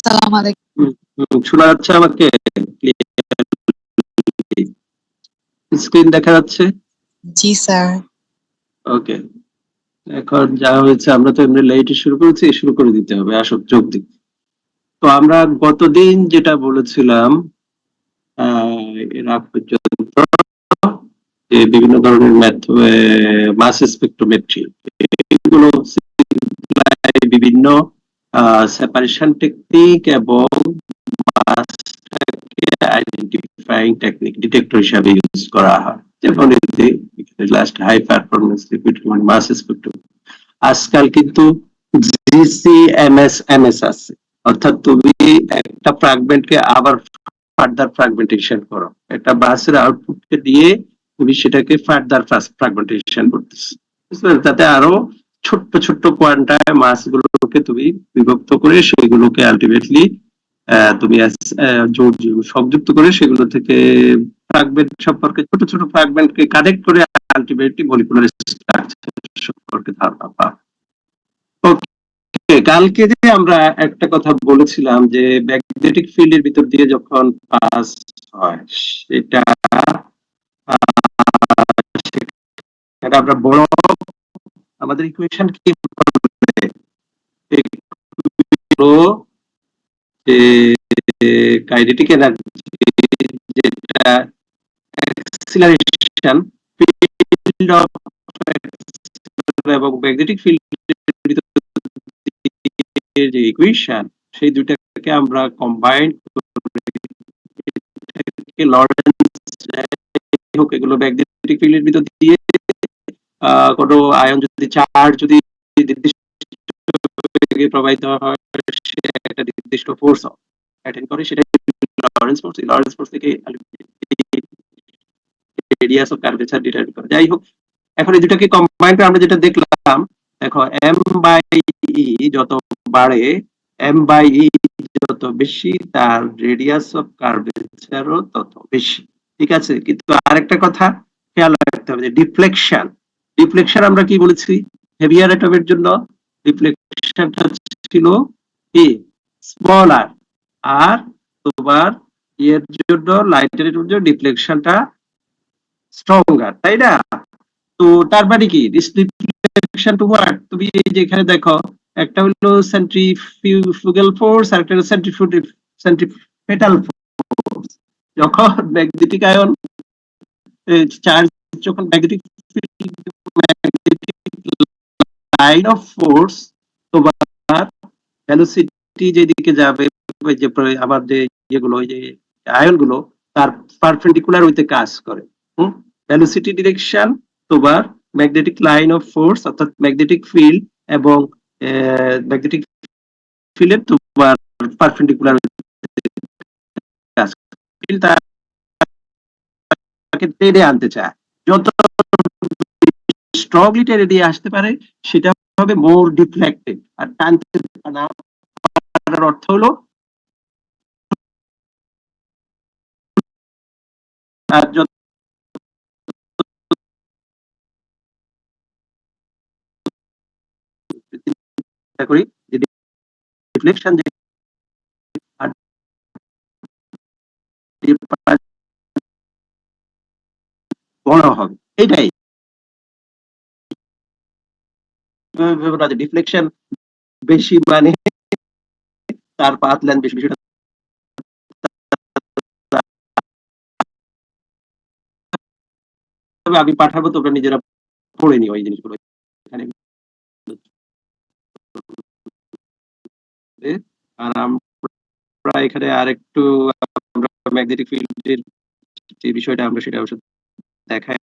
আসসালামু আলাইকুম। শোনা যাচ্ছে আমাকে? স্ক্রিন দেখা যাচ্ছে? জি স্যার। ওকে, এখন যা হয়েছে, আমরা তো এমনি লেটে শুরু করেছি, শুরু করে দিতে হবে। আসো, যোগ দিই। তো আমরা গতদিন যেটা বলেছিলাম, এর আগ পর্যন্ত, যে বিভিন্ন ধরনের মাস স্পেক্ট্রোমেট্রি, এগুলো বিভিন্ন সেপারেশন টেকনিক এবং আইডেন্টিফাইং টেকনিক ডিটেক্টর হিসাবে ইউজ করা হয়। যেমন লাস্ট হাই পারফরমেন্স লিকুইড মাস স্পেক্ট্রম। আজকাল কিন্তু জিসিএমএস আছে, অর্থাৎ তুমি একটা ফ্র্যাগমেন্টকে আবার ফার্দার ফ্র্যাগমেন্টেশন করো, একটা বাসের আউটপুটকে দিয়ে তুমি সেটাকে ফার্দার ফ্র্যাগমেন্টেশন করতেছো, তাতে আরো ছোট্ট ছোট্ট কোয়ান্টায় মাসগুলোকে তুমি বিভক্ত করে সেগুলোকে আলটিমেটলি তুমি সংযুক্ত করে সেগুলো থেকে ফ্র্যাগমেন্ট সম্পর্কে, ছোট ছোট ফ্র্যাগমেন্টকে কানেক্ট করে আলটিমেটলি মলিকুলার স্ট্রাকচার সম্পর্কে ধারণা পাও। কালকে যে আমরা একটা কথা বলেছিলাম যে ম্যাগনেটিক ফিল্ডের ভিতর দিয়ে যখন পাস হয়, সেটা আমরা বড়, আমাদের ইকুয়েশন কি কাইনেটিক এনার্জি, যেটা অ্যাক্সিলারেশন ফিল্ড অফ এবং ম্যাগনেটিক ফিল্ডের যে ইকুয়েশন, সেই দুইটাকে আমরা কম্বাইন করে লরেন্স হোক, এগুলো ম্যাগনেটিক ফিল্ডের ভিতর দিয়ে কোনো আয়ন যদি চার্জ যদি নির্দিষ্ট প্রবাহিত হয়, সে একটা নির্দিষ্ট ফোর্স অ্যাটেন্ড করে, সেটা লরেন্স ফোর্স। লরেন্স ফোর্স থেকে রেডিয়াস অফ কার্ভেচার ডিটারমিন করে। যাই হোক, এখন এই দুটাকে কম্বাইন করে আমরা যেটা দেখলাম, দেখো এম বাই ই যত বাড়ে, এম বাই ই যত বেশি, তার রেডিয়াস অফ কার্ভেচারও তত বেশি। ঠিক আছে, কিন্তু আরেকটা কথা খেয়াল রাখতে হবে, যে ডিফ্লেকশন, ডিফ্লেকশন আমরা কি বলেছি হেভিয়ার অ্যাটমের জন্য? ডিফ্লেকশনটা ছিল কি স্মল আর, আর তোমার এর জন্য লাইটের জন্য ডিফ্লেকশনটা স্ট্রঙ্গার, তাই না? তো তার মানে কি ডিফ্লেকশন টু হোয়াট? তুমি এই যে এখানে দেখো, একটা হলো সেন্ট্রিফিউগাল ফোর্স আর একটা হলো সেন্ট্রিপেটাল ফোর্স। যখন ম্যাগনেটিক আয়ন চার্জ, যখন ম্যাগনেটিক লাইন অফ ফোর্স, তোমার ভেলোসিটি যেদিকে যাবে, যে আমার যে যেগুলো, ওই যে আয়নগুলো, তার পারপেন্ডিকুলার হইতে কাজ করে। ভেলোসিটি ডিরেকশন তোমার ম্যাগনেটিক লাইন অফ ফোর্স, অর্থাৎ ম্যাগনেটিক ফিল্ড এবং ম্যাগনেটিক ফিল্ডের তোমার পারপেন্ডিকুলার কাজ করে, তাকে টেনে আনতে চায়। যত স্ট্রংলি টেনে নিয়ে আসতে পারে, সেটা হবে মোর ডিফ্লেক্টেড। আর টানতে না পারার অর্থ হলো যত করি যে ডিফ্লেকশন যে বড় হবে, এটাই ডিফ্লেকশন বেশি মানে তার পাথ লেন্থ বেশি, বিষয়টা আমি পাঠাবো, তোমরা নিজেরা পড়ে নিও এই জিনিসগুলো। এখানে আর আমরা এখানে আরেকটু আমরা ম্যাগনেটিক ফিল্ডের যে বিষয়টা, আমরা সেটা অবশ্য দেখাই।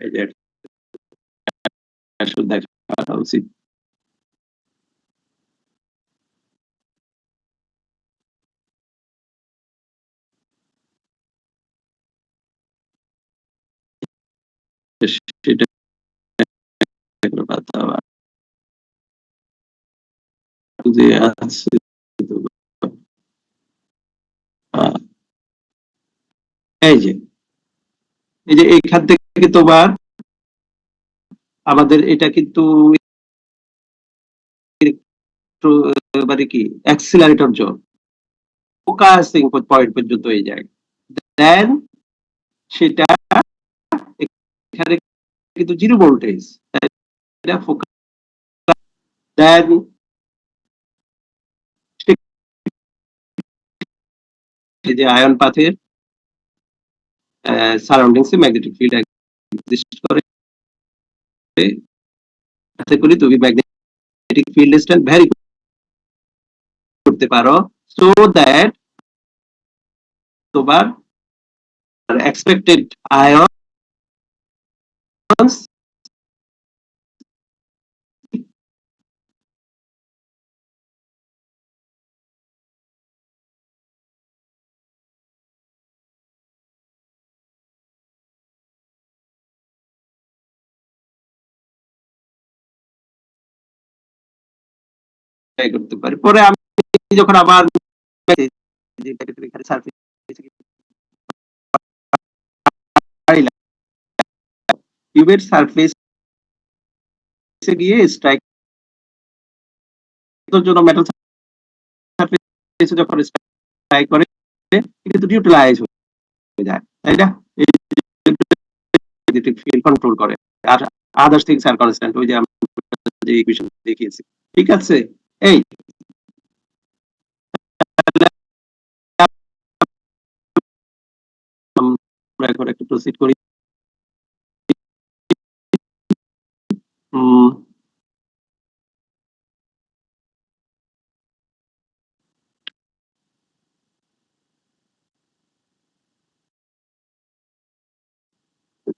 এই যে দেখা উচিত। সেটা যে আছে, এই যে এইখান থেকে কি তোমার আমাদের এটা কিন্তু মানে কি অ্যাক্সিলারেটর জোন, ফোকাসিং পয়েন্ট পর্যন্ত হয়ে যায়, দেন সেটা এখানে কিন্তু জিরো ভোল্টেজ, এটা ফোকাস, দেন যে আয়ন পাথের সারাউন্ডিংসে ম্যাগনেটিক ফিল্ড এক্সিস্ট করে, তাতে করে তুমি ম্যাগনেটিক ফিল্ড স্ট্রেংথ ভ্যারি করতে পারো, সো দ্যাট তোমার এক্সপেক্টেড আয়নস করতে পারি। পরে আমি যখন আবার টিউবের সারফেস গিয়ে স্ট্রাইক জন্য মেটাল সারফেসে যখন স্ট্রাইক করে কিন্তু নিউট্রালাইজ হয়ে যায়, তাই না? ম্যাগনেটিক ফিল্ড কন্ট্রোল করে, আর আদার্স থিংস আর কনস্ট্যান্ট, ওই যে আমরা যে ইকুয়েশন দেখিয়েছি, ঠিক আছে? এই আমরা এখন একটু প্রসিড করি।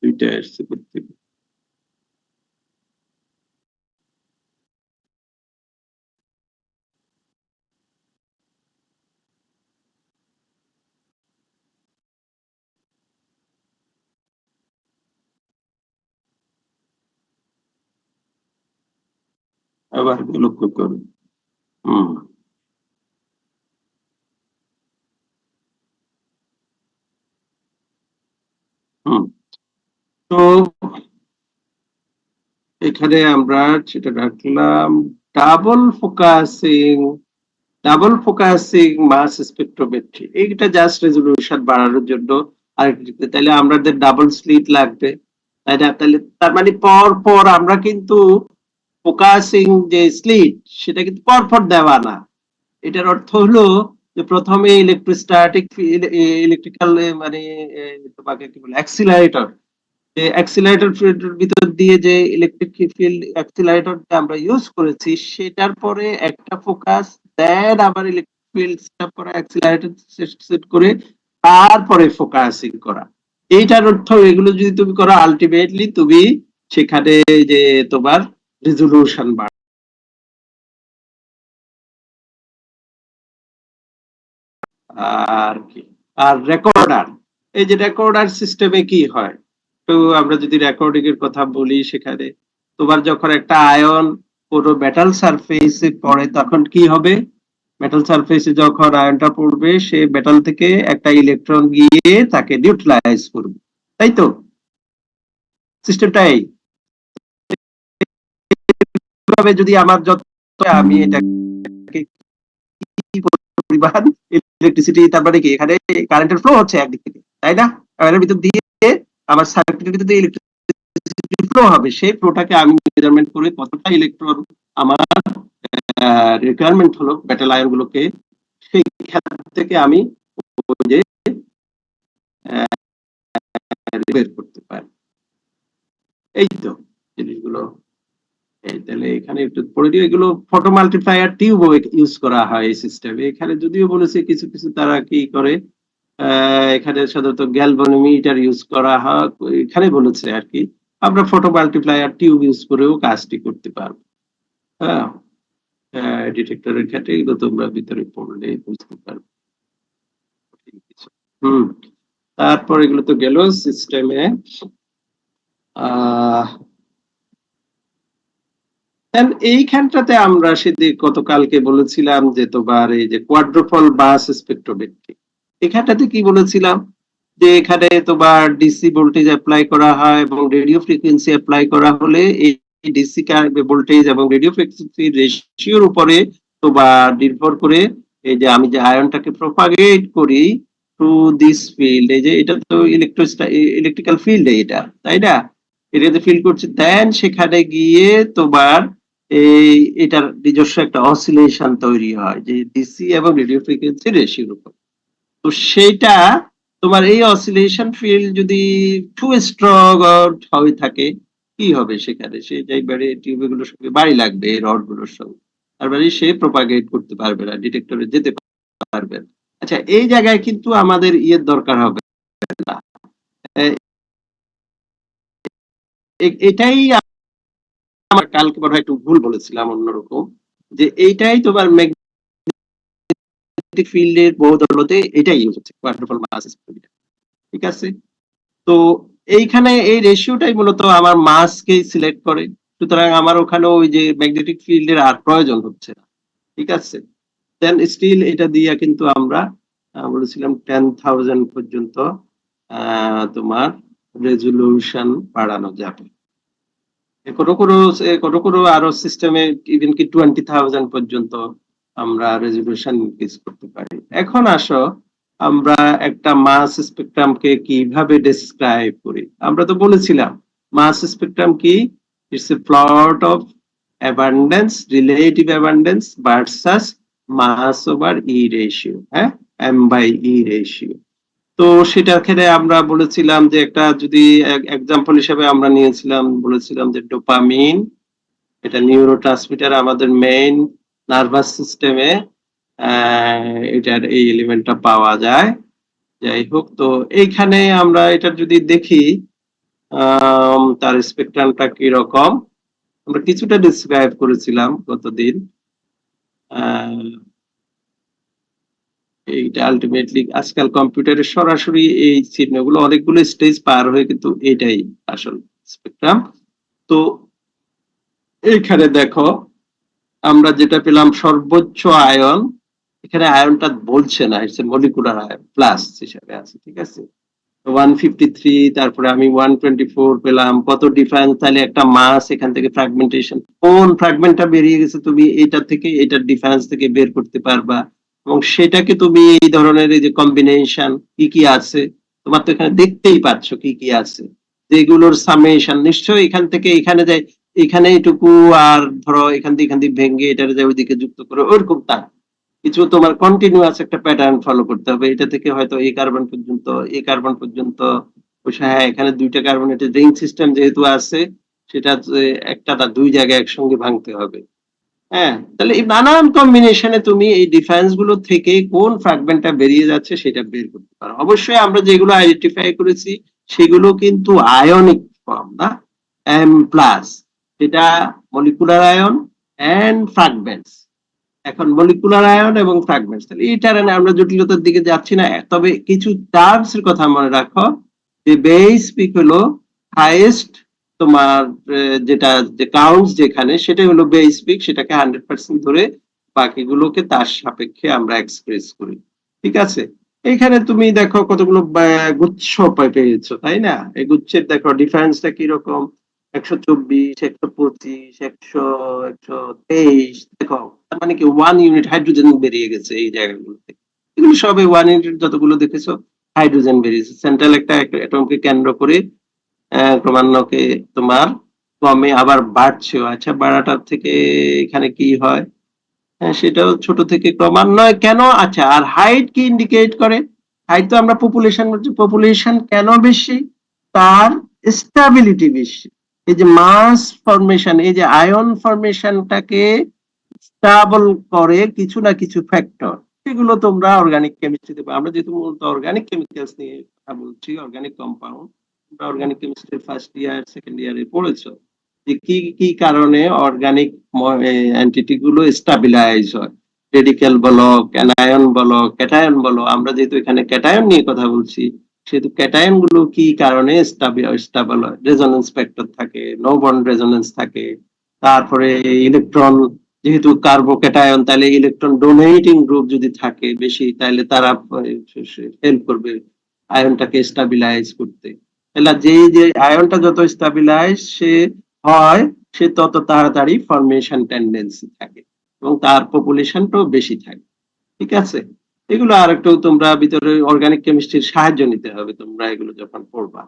দুইটা আসছে করতে, আবার লক্ষ্য করুন। তো এখানে আমরা সেটা রাখলাম ডাবল ফোকাসিং মাস স্পেকট্রোমেট্রি, এইটা জাস্ট রেজোলিউশন বাড়ানোর জন্য। আর তাহলে আমাদের ডাবল স্লিট লাগবে, তাই না? তাহলে তার মানে পর পর আমরা কিন্তু ফোকাসিং যে স্লিট সেটা কিন্তু পর পর দেওয়া না। এটার অর্থ হলো যে প্রথমে ইলেকট্রোস্ট্যাটিক ইলেকট্রিক্যাল মানে তোমাকে কি বলে অ্যাক্সিলারেটর, অ্যাক্সিলারেটর ফিল্ডের ভিতর দিয়ে যে ইলেকট্রিক ফিল্ড অ্যাক্সিলারেটরটা আমরা ইউজ করেছি, সেটার পরে একটা ফোকাস, দেন আবার ইলেকট্রিক ফিল্ড সেট করা, অ্যাক্সিলারেটর সেট করে তারপরে ফোকাসিং করা। এইটার অর্থ এগুলো যদি তুমি করো, আলটিমেটলি তুমি সেখানে যে তোমার রেজোলিউশন বাড়বে। আর কি, আর রেকর্ডার, এই যে রেকর্ডার সিস্টেমে কি হয়, তো আমরা যদি রেকর্ডিং এর কথা বলি, সেখানে তোমার যখন একটা আয়ন কোনো মেটাল সারফেসে পড়ে তখন কি হবে, মেটাল সারফেসে যখন আয়নটা পড়বে সে মেটাল থেকে একটা ইলেকট্রন গিয়ে তাকে নিউট্রালাইজ করবে, তাই তো? সিস্টেমটাই এইভাবে যদি আমার যত আমি এটাকে কি পরিমাণ ইলেকট্রিসিটি, তার মানে কি এখানে কারেন্টের ফ্লো হচ্ছে একদিক থেকে, তাই না? আয়নের ভিতর দিয়ে আমার সার্কিটের ভিতর দিয়ে ইলেকট্রিসিটি ফ্লো হবে, সেই ফ্লোটাকে আমি মেজারমেন্ট করে কতটা ইলেকট্রন আমার রিকোয়ারমেন্ট হলো মেটাল আয়ন গুলোকে, সেই ক্ষেত্র থেকে আমি যে বের করতে পারি। এই তো জিনিসগুলো। এই তাহলে এখানে একটু পড়ে দিও, এগুলো ফটো মাল্টিপ্লায়ার টিউব ইউজ করা হয় এই সিস্টেমে। এখানে যদিও বলেছে কিছু কিছু তারা কি করে, এখানে সাধারণত গ্যালভানোমিটার ইউজ করা হয়, এখানে বলেছে আর কি আমরা ফটো মাল্টিপ্লায়ার টিউব ইউজ করেও কাজটি করতে পারবো। হ্যাঁ, ডিটেক্টরের ক্ষেত্রে এগুলো তোমরা ভিতরে পড়লে বুঝতে পারবে। তারপর এগুলো তো গেল সিস্টেমে। এইখানটাতে আমরা সেদিন গতকালকে বলেছিলাম যে তোমার এই যে কোয়াড্রোপল বাস স্পেকট্রোমেট্রি, এখানটাতে কি বলেছিলাম যে এখানে তোমার ডিসি ভোল্টেজ অ্যাপ্লাই করা হয় এবং রেডিও ফ্রিকোয়েন্সি অ্যাপ্লাই করা হলে এই ডিসি ভোল্টেজ এবং রেডিও ফ্রিকোয়েন্সি রেশিওর উপরে তোমার নির্ভর করে এই যে আমি যে আয়নটাকে প্রপাগেট করি থ্রু দিস ফিল্ড, এই যে এটা তো ইলেকট্রিক্যাল ফিল্ড এটা, তাই না? এটাতে ফিল করছে, দেন সেখানে গিয়ে তোমার এই এটার নিজস্ব একটা অসিলেশন তৈরি হয় যে ডিসি এবং রেডিও ফ্রিকোয়েন্সি রেশিওর উপর। তো সেইটা তোমার এই অসিলেশন ফিল্ড যদি টু স্ট্রং হয়ে থাকে, কি হবে সেখানে? সে যাইবারে টিউবগুলোর সঙ্গে বাড়ি লাগবে, রড গুলোর সঙ্গে, তারপরে সে প্রপাগেট করতে পারবে না, ডিটেক্টরে যেতে পারবে না। আচ্ছা, এই জায়গায় কিন্তু আমাদের ইয়ের দরকার হবে না। এটাই আমার কালকে মনে হয় একটু ভুল বলেছিলাম অন্যরকম, যে এইটাই তোমার ম্যাগনেটিক ফিল্ডের বদৌলতে এটাই ইউজ হচ্ছে, কোয়াড্রুপল মাস স্পেক্ট্রোমিটার। ঠিক আছে? তো এইখানে এই রেশিওটাই মূলত আমার মাসকে সিলেক্ট করে, সুতরাং আমার ওখানে ওই যে ম্যাগনেটিক ফিল্ডের আর প্রয়োজন হচ্ছে না। ঠিক আছে? দেন স্টিল এটা দিয়ে কিন্তু আমরা বলেছিলাম 10,000 পর্যন্ত তোমার রেজুলেশন বাড়ানো যাবে। কোনো কোনো আরো সিস্টেমে ইভেন কি 20,000 পর্যন্ত আমরা রেজুলেশন ইনক্রিজ করতে পারি। এখন আসো আমরা একটা মাস স্পেকট্রামকে কিভাবে ডেসক্রাইব করি। আমরা তো বলেছিলাম মাস স্পেকট্রাম কি, it's a plot of abundance, relative abundance versus mass over e ratio, হ্যাঁ, এম বাই ই রেশিও। তো সেটার ক্ষেত্রে আমরা বলেছিলাম যে একটা যদি এক্সাম্পল হিসেবে আমরা নিয়েছিলাম, বলেছিলাম যে ডোপামিন, এটা নিউরোট্রান্সমিটার আমাদের মেইন নার্ভাস সিস্টেমে এটার এই এলিমেন্টটা পাওয়া যায়। যাই হোক, তো এইখানে আমরা এটা যদি দেখি তার স্পেকট্রামটা কি রকম, আমরা কিছুটা ডিসক্রাইব করেছিলাম গতদিন। এইটা আলটিমেটলি আজকাল কম্পিউটারে সরাসরি এই চিহ্নগুলো অনেকগুলো স্টেজ পার হয়ে কিন্তু এটাই আসল স্পেকট্রাম। তো এইখানে দেখো আমরা যেটা পেলাম সর্বোচ্চ আয়ন, এখানে আয়নটা বলছে না, ইটস মলিকুলার আয়ন প্লাস হিসাবে আছে। ঠিক আছে? 153, তারপরে আমি 124 পেলাম। কত ডিফারেন্স, তাহলে একটা মাস এখান থেকে ফ্র্যাগমেন্টেশন, কোন ফ্র্যাগমেন্টটা বেরিয়ে গেছে তুমি এটা থেকে এটার ডিফারেন্স থেকে বের করতে পারবা, এবং সেটাকে তুমি এই ধরনের এই যে কম্বিনেশন কি কি আছে তোমার তো এখানে দেখতেই পাচ্ছ কি কি আছে, যেগুলোর সামেশন নিশ্চয়ই এখান থেকে এখানে যায়, এখানে এটুকু, আর ধরো এখান থেকে ভেঙে এটার যায় ওইদিকে যুক্ত করে, ওইরকম তা কিছু তোমার কন্টিনিউয়াস একটা প্যাটার্ন ফলো করতে হবে। এটা থেকে হয়তো এই কার্বন পর্যন্ত, এই কার্বন পর্যন্ত, হ্যাঁ এখানে দুইটা কার্বন, এটা রিং সিস্টেম যেহেতু আছে সেটা একটা তার দুই জায়গায় একসঙ্গে ভাঙতে হবে। হ্যাঁ, তাহলে এই নানান কম্বিনেশনে তুমি এই ডিফারেন্স গুলো থেকে কোন ফ্র্যাগমেন্টটা বেরিয়ে যাচ্ছে সেটা বের করতে পারো। অবশ্যই আমরা যেগুলো আইডেন্টিফাই করেছি সেগুলো কিন্তু আয়নিক ফর্ম না, এম প্লাস, এটা মলিকুলার আয়ন এন্ড ফ্র্যাগমেন্টস। এখন মলিকুলার আয়ন এবং ফ্র্যাগমেন্টস, তাহলে এইটার আমরা জটিলতার দিকে যাচ্ছি না, তবে কিছু টার্মস এর কথা মনে রাখো, যে বেস পিক হলো হাইয়েস্ট তোমার যেটা যে কাউন্টস যেখানে সেটাই হলো বেস পিক, সেটাকে 100% ধরে বাকিগুলোকে তার সাপেক্ষে আমরা এক্সপ্রেস করি। ঠিক আছে? এইখানে তুমি দেখো কতগুলো গুচ্ছ পেয়েছো, তাই না? এই গুচ্ছের দেখো ডিফারেন্সটা কি রকম, 124, 125, 123, দেখো তার মানে কি 1 ইউনিট হাইড্রোজেন বেরিয়ে গেছে এই জায়গাগুলোতে। এগুলো সবে 1 ইউনিট যতগুলো দেখেছো হাইড্রোজেন বেরিয়েছে, সেন্ট্রাল একটা অ্যাটমকে কেন্দ্র করে ক্রমান্বয়ে তোমার কমে আবার বাড়ছেও। আচ্ছা, বাড়াটার থেকে এখানে কি হয়? হ্যাঁ, সেটাও ছোট থেকে ক্রমান্বয়ে কেন? আচ্ছা, আর হাইট কি ইন্ডিকেট করে? হাইট তো আমরা পপুলেশন কেন বেশি, তার স্টেবিলিটি বেশি। এই যে মাস ফরমেশন, এই যে আয়ন ফরমেশনটাকে স্টেবল করে কিছু না কিছু ফ্যাক্টর, সেগুলো তোমরা অর্গানিক কেমিস্ট্রিতে, আমরা যেহেতু মূলত অর্গানিক কেমিক্যালস নিয়ে কথা বলছি, অর্গানিক কম্পাউন্ড, তোমরা organic chemistry first year second ইয়ারে পড়েছো যে কি কি কারণে অর্গানিক এন্টিটি গুলো স্টাবিলাইজ হয়, রেডিক্যাল বলো, অ্যানায়ন বলো, ক্যাটায়ন বলো। আমরা যেহেতু এখানে ক্যাটায়ন নিয়ে কথা বলছি, সেহেতু ক্যাটায়ন গুলো কি কারণে স্টেবল হয়, রেজোনেন্স ফ্যাক্টর থাকে, নো বন্ড রেজোনেন্স থাকে, তারপরে ইলেকট্রন, যেহেতু কার্বোক্যাটায়ন, তাহলে ইলেকট্রন ডোনেটিং গ্রুপ যদি থাকে বেশি তাহলে তারা হেল্প করবে। আয়নটাকে স্টাবিলাইজ করতে। তাহলে যে আয়নটা যত স্টাবিলাইজ সে হয় সে তত তাড়াতাড়ি ফর্মেশন টেন্ডেন্সি থাকে এবং তার পপুলেশনটাও বেশি থাকে। ঠিক আছে, এগুলো আর একটু তোমরা ভিতরে অর্গানিক কেমিস্ট্রির সাহায্য নিতে হবে তোমরা এগুলো যখন পড়বা।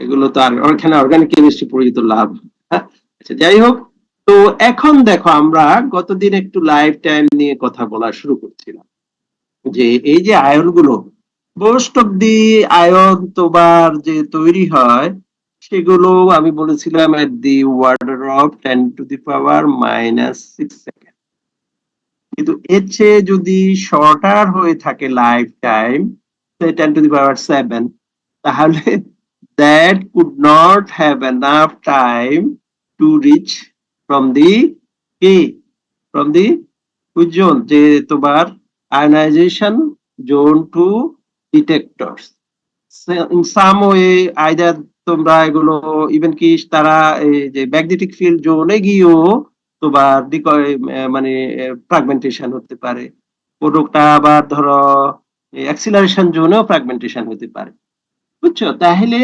এগুলো তো আর ওখানে অর্গানিক কেমিস্ট্রি পড়ে তো লাভ। আচ্ছা যাই হোক, তো এখন দেখো আমরা গতদিন একটু লাইফ টাইম নিয়ে কথা বলা শুরু করছিলাম যে এই যে আয়নগুলো মোস্ট অফ দি আয়ন তোমার যে তৈরি হয় সেগুলো আমি বলেছিলাম এট দি অর্ডার অফ 10⁻⁻⁶ সেকেন্ড। কিন্তু এর চেয়ে যদি শর্টার হয়ে থাকে লাইফ টাইম 10⁻⁷, তাহলে that could not have enough time to reach from the which zone, যে তোমার ionization zone to detectors. In some way either তোমরা এগুলো ইভেন কি তারা এই যে ম্যাগনেটিক ফিল্ড জোনে গিয়েও তোমার মানে ফ্র্যাগমেন্টেশন হতে পারে, কোনোটা আবার ধরো অ্যাক্সিলারেশন জোনেও ফ্র্যাগমেন্টেশন হতে পারে। বুঝছো, তাহলে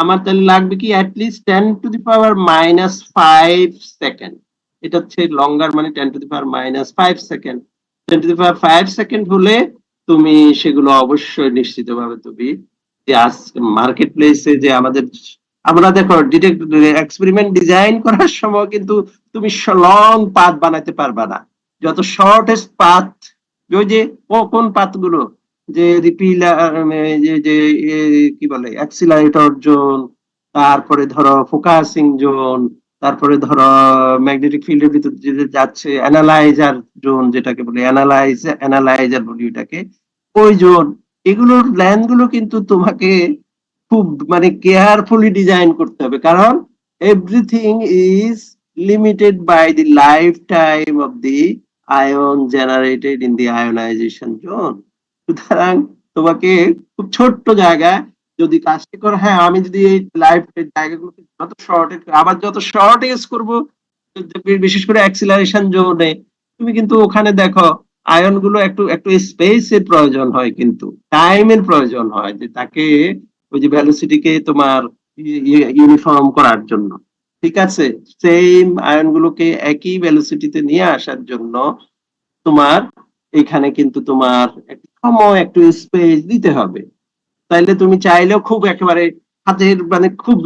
আমার তাহলে লাগবে কি অ্যাটলিস্ট 10⁻⁻5 সেকেন্ড। এটা হচ্ছে লঙ্গার মানে 10⁻⁻5 সেকেন্ড। 10⁻5 সেকেন্ড হলে তুমি সেগুলো অবশ্যই নিশ্চিতভাবে তুমি মার্কেট প্লেসে যে আমরা দেখো ডিটেক্ট এক্সপেরিমেন্ট ডিজাইন করার সময় কিন্তু তুমি লং পাথ বানাতে পারবা না, যত শর্টেস্ট পাথ, ওই যে কোন পাথগুলো যে রিপিলার যে কি বলে অ্যাক্সিলারেটর জোন, তারপরে ধরো ফোকাসিং জোন, তারপরে ধরো ম্যাগনেটিক ফিল্ডের ভিতর যে যাচ্ছে অ্যানালাইজার জোন, যেটাকে বলে অ্যানালাইজার বলি এটাকে, ওই জোন, এগুলোর ল্যান্ড গুলো কিন্তু তোমাকে খুব মানে কেয়ারফুলি ডিজাইন করতে হবে, কারণ everything is limited by the life time of the ion generated in the ionization zone. সুতরাং তোমাকে খুব ছোট্ট জায়গায় যদি কাজটি করো, হ্যাঁ আমি যদি এই লাইফ জায়গাগুলোকে যত শর্ট আবার যত শর্ট ইউজ করবো, বিশেষ করে অ্যাক্সিলারেশন জোনে তুমি কিন্তু ওখানে দেখো আয়ন গুলো একটু একটু স্পেসের প্রয়োজন হয়, কিন্তু টাইমের প্রয়োজন হয় যে তাকে ওই যে ভ্যালোসিটিকে তোমার ইউনিফর্ম করার জন্য। ঠিক আছে, সেম আয়ন গুলোকে একই ভ্যালোসিটিতে নিয়ে আসার জন্য তোমার এখানে কিন্তু তোমার সময় একটু স্পেস দিতে হবে। তাইলে তুমি চাইলেও খুব একেবারে হাতের মানে খুব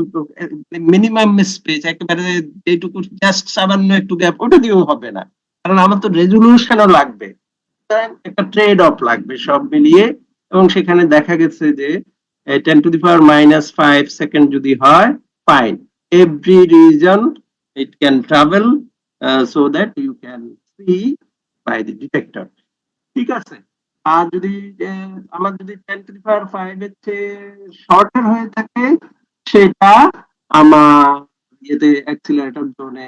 মিনিমাম স্পেস একেবারে এইটুকু জাস্ট সামান্য একটু গ্যাপ ওটা দিয়েও হবে না, কারণ আমার তো রেজলিউশনও লাগবে, একটা ট্রেড অফ লাগবে সব মিলিয়ে। এবং সেখানে দেখা গেছে যে 10⁻⁻5 সেকেন্ড যদি হয়, fine, every reason it can travel so that you can see by the detector. ঠিক আছে, আর যদি আমার যদি 10⁵ এর চেয়ে শর্টার হয়ে থাকে, সেটা আমার ইয়েতে অ্যাক্সিলারেটর জোনে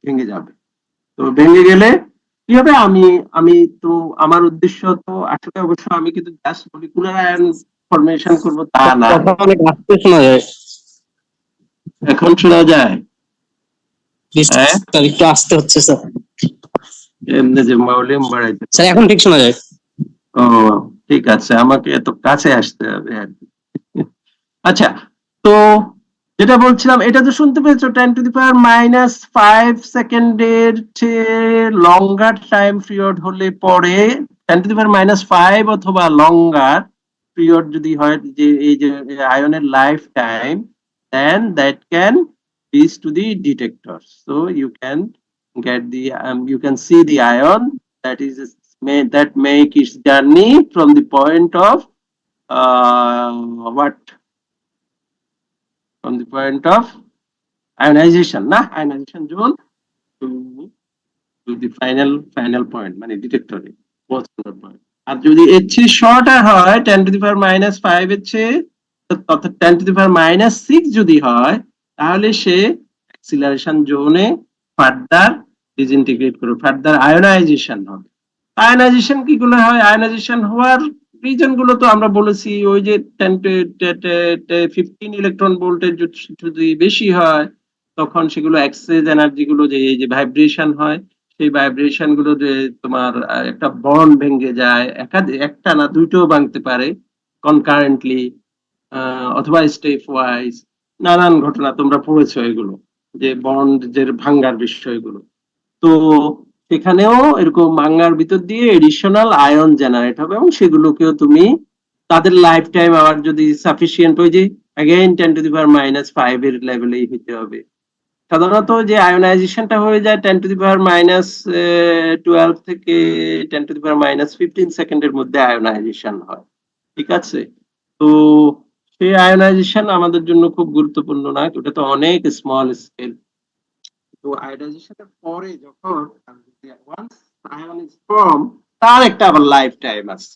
ভেঙে যাবে। তো ভেঙে গেলে কি হবে, আমি আমি তো আমার উদ্দেশ্য তো আসলে অবশ্য আমি কিন্তু জাস্ট মলিকুলার আয়ন ফরমেশন করব তা না। অনেক আস্তে শোনা যায়। এখন শোনা যায়? হ্যাঁ, একটু আস্তে হচ্ছে স্যার। এমনি যে ভলিউম বাড়াইতে স্যার এখন ঠিক শোনা যায়। ও ঠিক আছে, আমাকে এত কাছে আসতে হবে আর কি। আচ্ছা, তো যেটা বলছিলাম এটা তো শুনতে পেয়েছো, 10⁻⁻5 সেকেন্ডের চেয়ে লঙ্গার টাইম পিরিয়ড হলে পরে 10⁻⁻5 অথবা লঙ্গার পিরিয়ড যদি হয় যে এই যে আয়নের life time, then that can reach to the detector, so you can get the you can see the ion that is that make its journey from the point of what, from the point of ionization zone to the final point মানে ডিটেক্টরে পৌঁছানোর point. আর যদি এর চেয়ে shorter হয় 10⁻⁻5 এর চেয়ে, অর্থাৎ 10⁻⁻6 যদি হয়, তাহলে সে অ্যাক্সিলারেশন জোনে ফার্দার ডিসইন্টিগ্রেট করবে, ফার্দার আয়োনাইজেশন হবে। আয়োনাইজেশন কি গুলো হয়, আয়োনাইজেশন হওয়ার রিজন গুলো তো আমরা বলেছি, ওই যে 15 ইলেকট্রন ভোল্টেজ যদি বেশি হয় তখন সেগুলো এক্সচেঞ্জ এনার্জি গুলো যে এই যে ভাইব্রেশন হয়, সেই ভাইব্রেশন গুলো যে তোমার একটা বন্ড ভেঙে যায়, একটা না দুইটাও ভাঙতে পারে, কনকারেন্টলি অথবা স্টেপ ওয়াইজ, নানান ঘটনা তোমরা পড়েছো এগুলো, যে বন্ডের ভাঙ্গার বিষয়গুলো। তো সেখানেও এরকম ভাঙ্গার ভিতর দিয়ে এডিশনাল আয়ন জেনারেট হবে, এবং সেগুলোকেও তুমি তাদের লাইফ টাইম আবার যদি সাফিসিয়েন্ট, ওই যে अगेन 10⁻⁵ এর লেভেলেই হতে হবে। সাধারণত যে আয়োনাইজেশনটা হয়ে যায় 10⁻12 থেকে 10⁻15 সেকেন্ডের মধ্যে আয়োনাইজেশন হয়, ঠিক আছে? তো সেই আয়োনাইজেশন আমাদের জন্য খুব গুরুত্বপূর্ণ না, ওটা তো অনেক স্মল স্কেল। তো আয়োনাইজেশনের পরে যখন ওয়ান্স আয়ন ইজ ফর্ম, তার একটা আবার লাইফ টাইম আছে,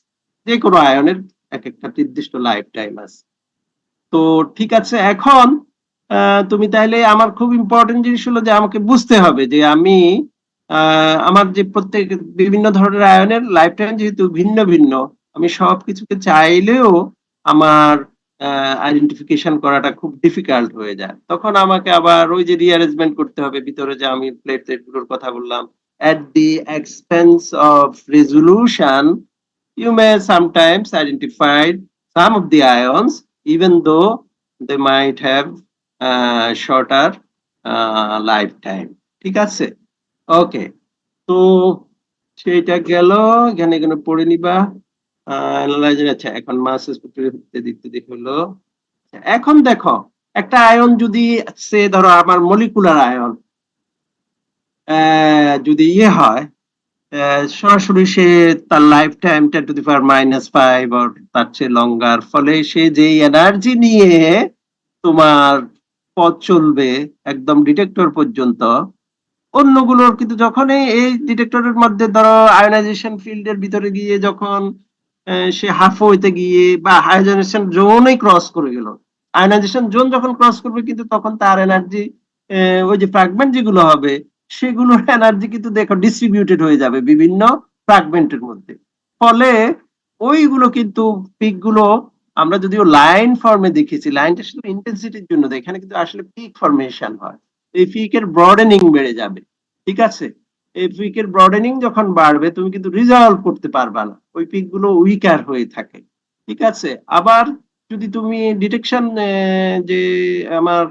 যে কোনো আয়নের এক একটা নির্দিষ্ট লাইফ টাইম আছে। তো ঠিক আছে, এখন তুমি তাহলে, আমার খুব ইম্পর্টেন্ট জিনিস হলো যে আমাকে বুঝতে হবে যে আমি আমার যে প্রত্যেক বিভিন্ন ধরনের আয়নের লাইফ টাইম যেহেতু ভিন্ন ভিন্ন, আমি সবকিছুকে চাইলেও আমার আইডেন্টিফিকেশন করাটা খুব ডিফিকাল্ট হয়ে যায়। তখন আমাকে আবার ওই যে রিঅ্যারেঞ্জমেন্ট করতে হবে ভিতরে, যে আমি প্লেট গুলোর কথা বললাম, at the expense of resolution you may sometimes identify some of the ions even though they might have shorter lifetime, ঠিক আছে? ওকে, তো সেটা গেল, এখানে এখানে পড়ে নিবা অ্যানালাইজার। আচ্ছা, এখন মাস স্পেক্ট্রাল দিতে হলো। এখন দেখো, একটা আয়ন যদি সে ধরো আমার মলিকুলার আয়ন যদি ইয়ে হয়, সরাসরি সে তার লাইফ টাইম 10⁻⁵ or তার চেয়ে লঙ্গার, ফলে সে যে এনার্জি নিয়ে তোমার পথ চলবে একদম ডিটেক্টর পর্যন্ত, অন্যগুলোর কিন্তু যখন এই ডিটেক্টরের মধ্যে ধরো আয়োনাইজেশন ফিল্ডের ভিতরে গিয়ে যখন সে হাফওয়েতে গিয়ে বা আয়োনাইজেশন জোনই ক্রস করে গেল, আয়োনাইজেশন জোন যখন ক্রস করবে কিন্তু তখন তার এনার্জি, ওই যে ফ্র্যাগমেন্ট যেগুলো হবে সেগুলোর এনার্জি কিন্তু দেখো ডিস্ট্রিবিউটেড হয়ে যাবে বিভিন্ন ফ্র্যাগমেন্টের মধ্যে। ফলে ওইগুলো কিন্তু পিক গুলো আমরা যদিও লাইন ফর্মে দেখেছি, লাইনটা শুধু ইন্টেন্সিটির জন্য, এখানে কিন্তু আসলে পিক ফর্মেশন হয়, এই পিকের ব্রডেনিং বেড়ে যাবে, ঠিক আছে? এই পিকের ব্রডেনিং যখন বাড়বে তুমি কিন্তু রিজলভ করতে পারবা না, ওই পিক গুলো উইকার হয়ে থাকে, ঠিক আছে? আবার যদি তুমি ডিটেকশন যে আমার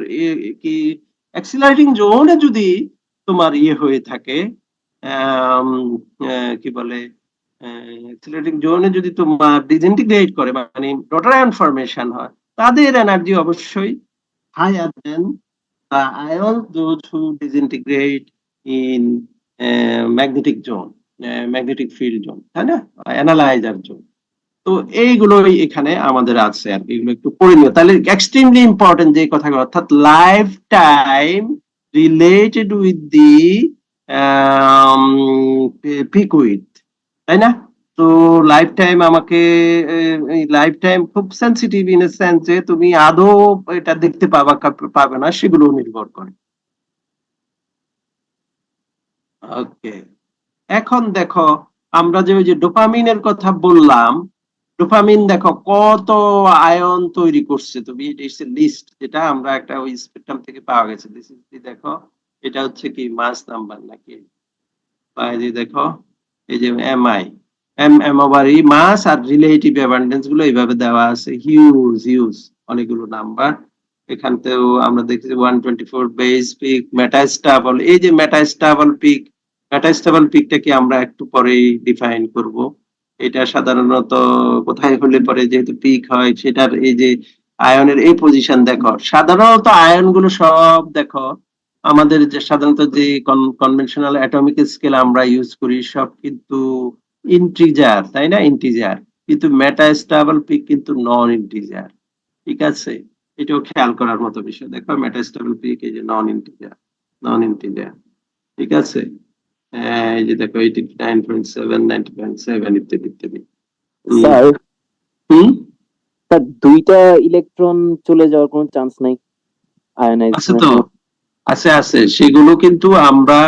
কি অ্যাক্সিলারেটিং জোনে যদি তোমার ইয়ে হয়ে থাকে, কি বলে, অ্যাক্সিলারেটিং জোনে যদি তোমার ডিসইন্টিগ্রেট করে, মানে ডটার আয়ন ফরমেশন হয়, তাদের এনার্জি অবশ্যই higher than the ions those who disintegrate in magnetic zone, magnetic field zone, তাই না, অ্যানালাইজার জোন। তো এইগুলোই এখানে আমাদের আছে আর কি, এগুলো একটু পড়ে নিও তাহলে। এক্সট্রিমলি ইম্পর্টেন্ট যে কথাগুলো, অর্থাৎ life time related with the peak with, তাই না? তো লাইফ টাইম আমাকে, লাইফ টাইম খুব সেন্সিটিভ ইন এ সেন্স যে তুমি আদৌ এটা দেখতে পাবে না, সেগুলো নির্ভর করে। ওকে, এখন দেখো, আমরা যে ওই যে ডোপামিনের কথা বললাম, ডোপামিন দেখো কত আয়ন তৈরি করছে, তুমি লিস্ট যেটা আমরা একটা ওই স্পেকট্রাম থেকে পাওয়া গেছে, দেখো এটা হচ্ছে কি মাস নাম্বার নাকি, বা এই যে দেখো এই যে এমআই, এম ওভার ই মাস আর রিলেটিভ অ্যাবান্ডেন্স গুলো এইভাবে দেওয়া আছে, হিউজ হিউজ অনেকগুলো নাম্বার। এখানতেও আমরা দেখেছি 124 বেস পিক, মেটাস্টেবল, এই যে মেটাস্টেবল পিক, মেটাস্টেবল পিকটা কি আমরা একটু পরেই ডিফাইন করব। এটা সাধারণত কোথায় হলে পরে যেহেতু পিক হয়, সেটার এই যে আয়নের এই পজিশন দেখো, সাধারণত আয়নগুলো সব দেখো আমাদের যে সাধারণত যে কনভেনশনাল অ্যাটমিক স্কেল আমরা ইউজ করি সব কিন্তু ইন্টিজার, তাই না, ইন্টিজার, কিন্তু মেটাস্টেবল পিক কিন্তু নন ইন্টিজার, ঠিক আছে? এটাও খেয়াল করার মতো বিষয়। দেখো মেটাস্টেবল পিক এই যে নন ইন্টিজার, নন ইন্টিজার, ঠিক আছে? এই যে দেখো 89.7, 90.7 ইত্যাদি ইত্যাদি। স্যার, হুম, স্যার দুইটা ইলেকট্রন চলে যাওয়ার কোনো চান্স নাই আছে আয়নাইজেশনের তো, সময়? আছে আছে, সেগুলো কিন্তু আমরা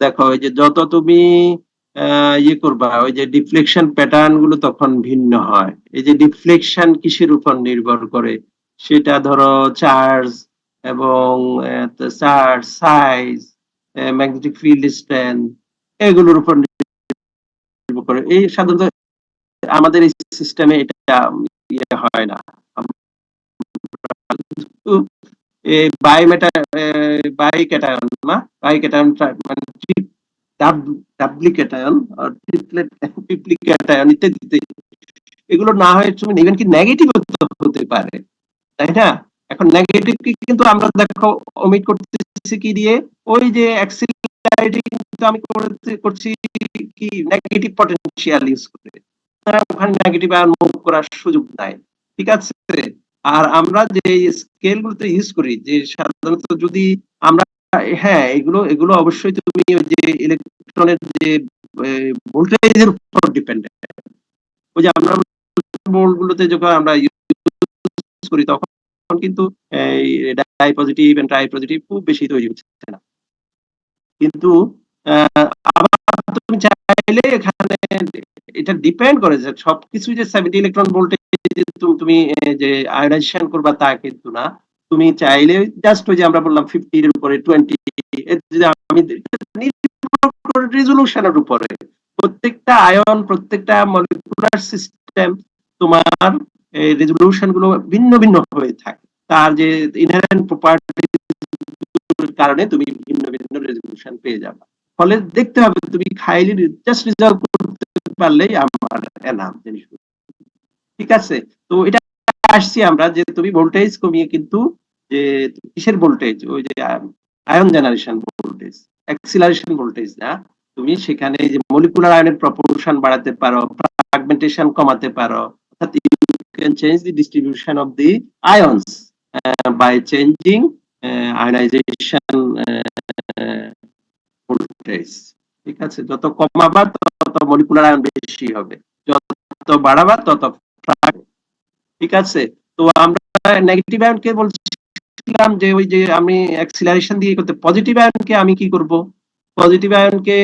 দেখো ওই যে যত তুমি ইয়ে করবা, ওই যে ডিফ্লেকশন প্যাটার্ন গুলো তখন ভিন্ন হয়। এই যে ডিফ্লেকশন কিসের উপর নির্ভর করে, সেটা ধরো চার্জ এবং charge size, magnetic field strength, এগুলোর উপর নির্ভর করে। এই সাধারণত আমাদের এই সিস্টেমে এটা ইয়ে হয় না। বাইক্যাটায়ন না, বাইক্যাটায়ন মানে ডাবলিক্যাটায়ন আর ট্রিপ্লিক্যাটায়ন ইত্যাদি, এগুলো না হয় তুমি ইভেন কি নেগেটিভ হতে পারে, তাই না? এখন নেগেটিভ কিন্তু আমরা দেখো ওমিট করতেছি কি দিয়ে, ওই যে অ্যাক্সিলারিটি কিন্তু আমি করছি কি নেগেটিভ পটেনশিয়াল ইউজ করে, ওখানে নেগেটিভ আয়ন মুভ করার সুযোগ নাই, ঠিক আছে? আর আমরা যে স্কেল গুলোতে ইউজ করি, যে সাধারণত যদি আমরা, হ্যাঁ এগুলো এগুলো অবশ্যই তুমি ওই যে ইলেকট্রনের যে ভোল্টেজের উপর ডিপেন্ডেন্ট। ওই যে আমরা বোর্ড গুলোতে যখন আমরা ইউজ করি তখন কিন্তু die positive and try positive খুব বেশি তৈরি হচ্ছে না, কিন্তু আবার তুমি চাইলে এখানে এটা ডিপেন্ড করে যে সবকিছু যে 70 ইলেকট্রন ভোল্টেজ তুমি যে আয়োনাইজেশন করবা তা কিন্তু না। তুমি চাইলে জাস্ট ওই যে আমরা বললাম 50 এর উপরে 20, আমি রেজোলিউশনের উপরে প্রত্যেকটা আয়ন, প্রত্যেকটা মলিকুলার সিস্টেম তোমার রেজোলিউশন গুলো ভিন্ন ভিন্ন হয়ে থাকে, তার যে ইনহেরেন্ট প্রপার্টির কারণে তুমি ভিন্ন ভিন্ন রেজোলিউশন পেয়ে যাবে। ফলে দেখতে হবে তুমি খাইলি জাস্ট রিজলভ করতে পারলেই আমার এনাফ জিনিসগুলো, ঠিক আছে? তো এটা আসছি আমরা যে তুমি ভোল্টেজ কমিয়ে কিন্তু যে কিসের ভোল্টেজ, ওই যে ion generation voltage, acceleration voltage না, তুমি সেখানে যে মলিকুলার আয়নের প্রপোর্শন বাড়াতে পারো, ফ্র্যাগমেন্টেশন কমাতে পারো, অর্থাৎ you can change the distribution of the ions by changing ionization voltage, ঠিক আছে? যত কমাবা তত মলিকুলার আয়ন বেশি হবে, যত বাড়াবা তত, ঠিক আছে? তো আমরা নেগেটিভ আয়নকে বলছিলাম যে ওই যে আমি অ্যাক্সিলারেশন দিয়ে করতে, পজিটিভ আয়নকে আমি কি করব? পজিটিভ আয়নকে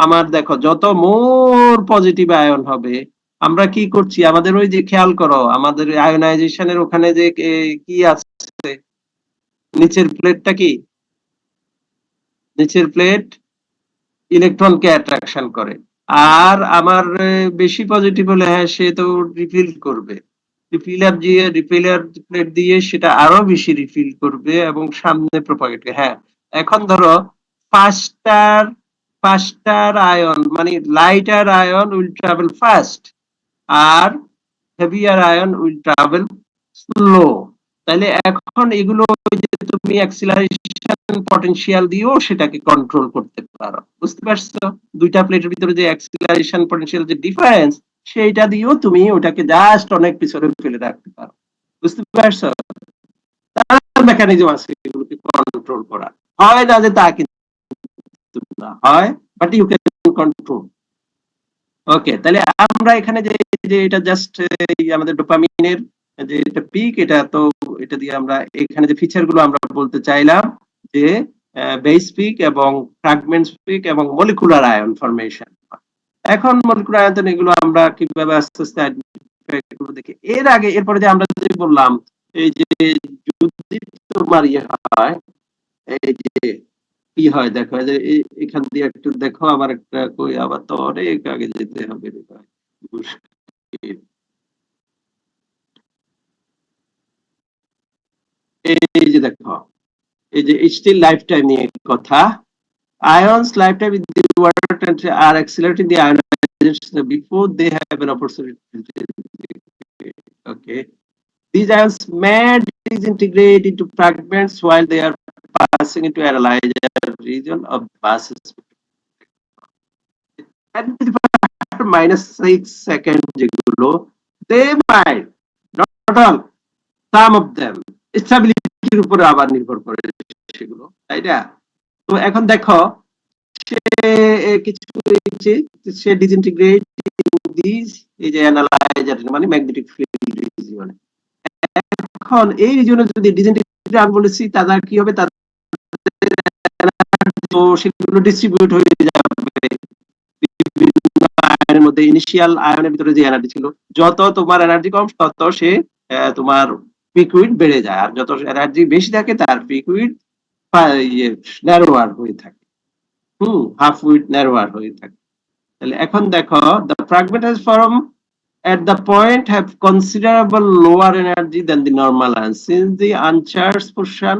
আমার দেখো যত মোর পজিটিভ আয়ন হবে, আমরা কি করছি, আমাদের ওই যে খেয়াল করো আমাদের আয়নাইজেশনের ওখানে যে কি আছে, নিচের প্লেটটা কি, নিচের প্লেট ইলেকট্রনকে অ্যাট্রাকশন করে, আর আমার বেশি পজিটিভ হলে হ্যাঁ সে তো রিফিল করবে, রিফিলার প্লেট দিয়ে সেটা আরো বেশি রিফিল করবে এবং সামনে প্রপাগেট করবে। হ্যাঁ এখন ধরো ফাস্টার আয়ন মানে lighter ion will travel fast আর heavier ion will travel slow, তাহলে এখন এগুলো যে তুমি অ্যাক্সিলারেশন পটেনশিয়াল দিয়েও সেটাকে কন্ট্রোল করতে পারো, বুঝতে পারছো? দুইটা প্লেটের ভিতরে যে অ্যাক্সিলারেশন পটেনশিয়াল যে ডিফারেন্স, সেইটা দিয়েও তুমি ওটাকে জাস্ট অনেক পিছনে ফেলে রাখতে পারো, বুঝতে পারছো? তার মেকানিজম আছে এগুলোকে কন্ট্রোল করা, হয় না যে তা কিন্তু না হয়, বাট ইউ ক্যান কন্ট্রোল। ওকে, তাহলে আমরা এখানে যে যে এটা জাস্ট আমাদের ডোপামিনের যে এটা পিক, এটা তো এটা দিয়ে আমরা এখানে যে ফিচার গুলো আমরা বলতে চাইলাম যে বেস পিক এবং ফ্র্যাগমেন্টস পিক এবং মলিকুলার আয়ন ফরমেশন। এখন মলিকুলার আয়ন এগুলো আমরা কিভাবে আস্তে আস্তে আইডেন্টিফাই করব দেখি। এর আগে এরপরে যে আমরা যে বললাম এই যে যদি তোমার ইয়ে হয়, এই যে কি হয় দেখো, যে এখান দিয়ে একটু দেখো, আবার একটা কই, আবার তো অনেক আগে যেতে হবে, এই যে দেখো, এই যে স্টিল লাইফ টাইম নিয়ে কথা, ions lifetime with the water temperature are accelerating the ionization before they have an opportunity. Okay, these ions may disintegrate into fragments while they are passing into analyzer region of basis. At -6 seconds যেগুলো, they might, not all, some of them, স্টেবিলিটির উপরে আবার নির্ভর করে সেগুলো, তাই না? তো এখন দেখো সে কিছু সে ডিসইন্টিগ্রেট দিস, এই যে অ্যানালাইজার মানে ম্যাগনেটিক ফিল্ড রিজিয়নে, এখন এই রিজিয়নে যদি ডিসইন্টিগ্রেট আমি বলেছি তাদের কি হবে, তাদের তো সেগুলো ডিস্ট্রিবিউট হয়ে যাবে বিভিন্ন আয়নের মধ্যে। ইনিশিয়াল আয়নের ভিতরে যে এনার্জি ছিল, যত তোমার এনার্জি কম তত সে তোমার পিক উইডথ বেড়ে যায়, আর যত এনার্জি বেশি থাকে তার পিক উইডথ ন্যারোয়ার হয়ে থাকে, হাফ উইডথ ন্যারোয়ার হয়ে থাকে। তাহলে এখন দেখো, the fragment has formed at the point have considerable lower energy than the normal ion. Since the uncharged portion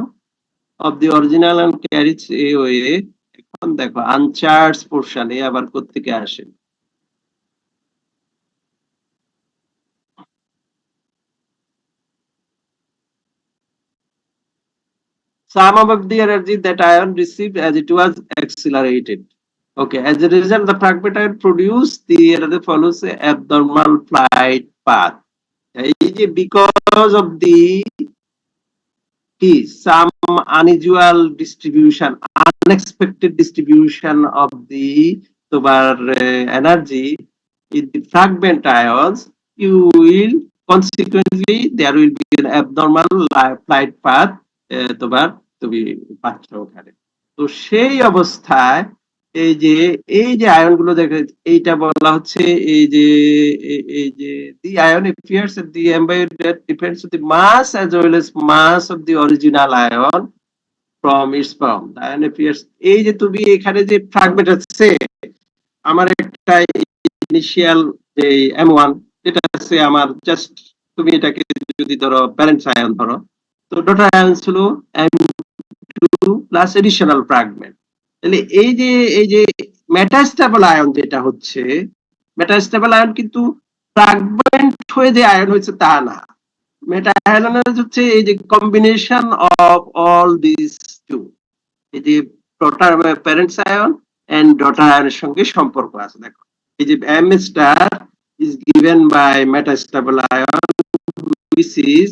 of the original ion carries away, এখন দেখো uncharged portion এ আবার কোত্থেকে আসে? Some of the energy that ion received as it was accelerated. Okay, as a result, the fragment ion produced the energy follows a abnormal flight path. Because of the some unusual distribution, unexpected distribution of the energy in the fragment ions, you will consequently there will be an abnormal flight path তোমার তুমি পাচ্ছ ওখানে। তো সেই অবস্থায় এই যে ion গুলো দেখে এইটা বলা হচ্ছে এই যে the ion appears at the ambient that depends on the mass as well as mass of the original ion from its form. The ion appears এই যে তুমি এখানে যে ফ্র্যাগমেন্ট আছে আমার একটা ইনিশিয়াল যে M1 যেটা আছে আমার জাস্ট তুমি এটাকে যদি ধরো প্যারেন্টস আয়ন ধরো, তো ডটার আয়ন হলো M2 প্লাস এডিশনাল ফ্র্যাগমেন্ট। তাহলে এই যে মেটাস্টেবল আয়ন যেটা হচ্ছে, মেটাস্টেবল আয়ন কিন্তু ফ্র্যাগমেন্ট হয়ে যে আয়ন হয়েছে তা না। মেটা আয়ন হচ্ছে এই যে combination of all this two, এই যে daughter parents ion and daughter আয়নের সঙ্গে সম্পর্ক আছে। দেখো এই যে M star is given by metastable ion which is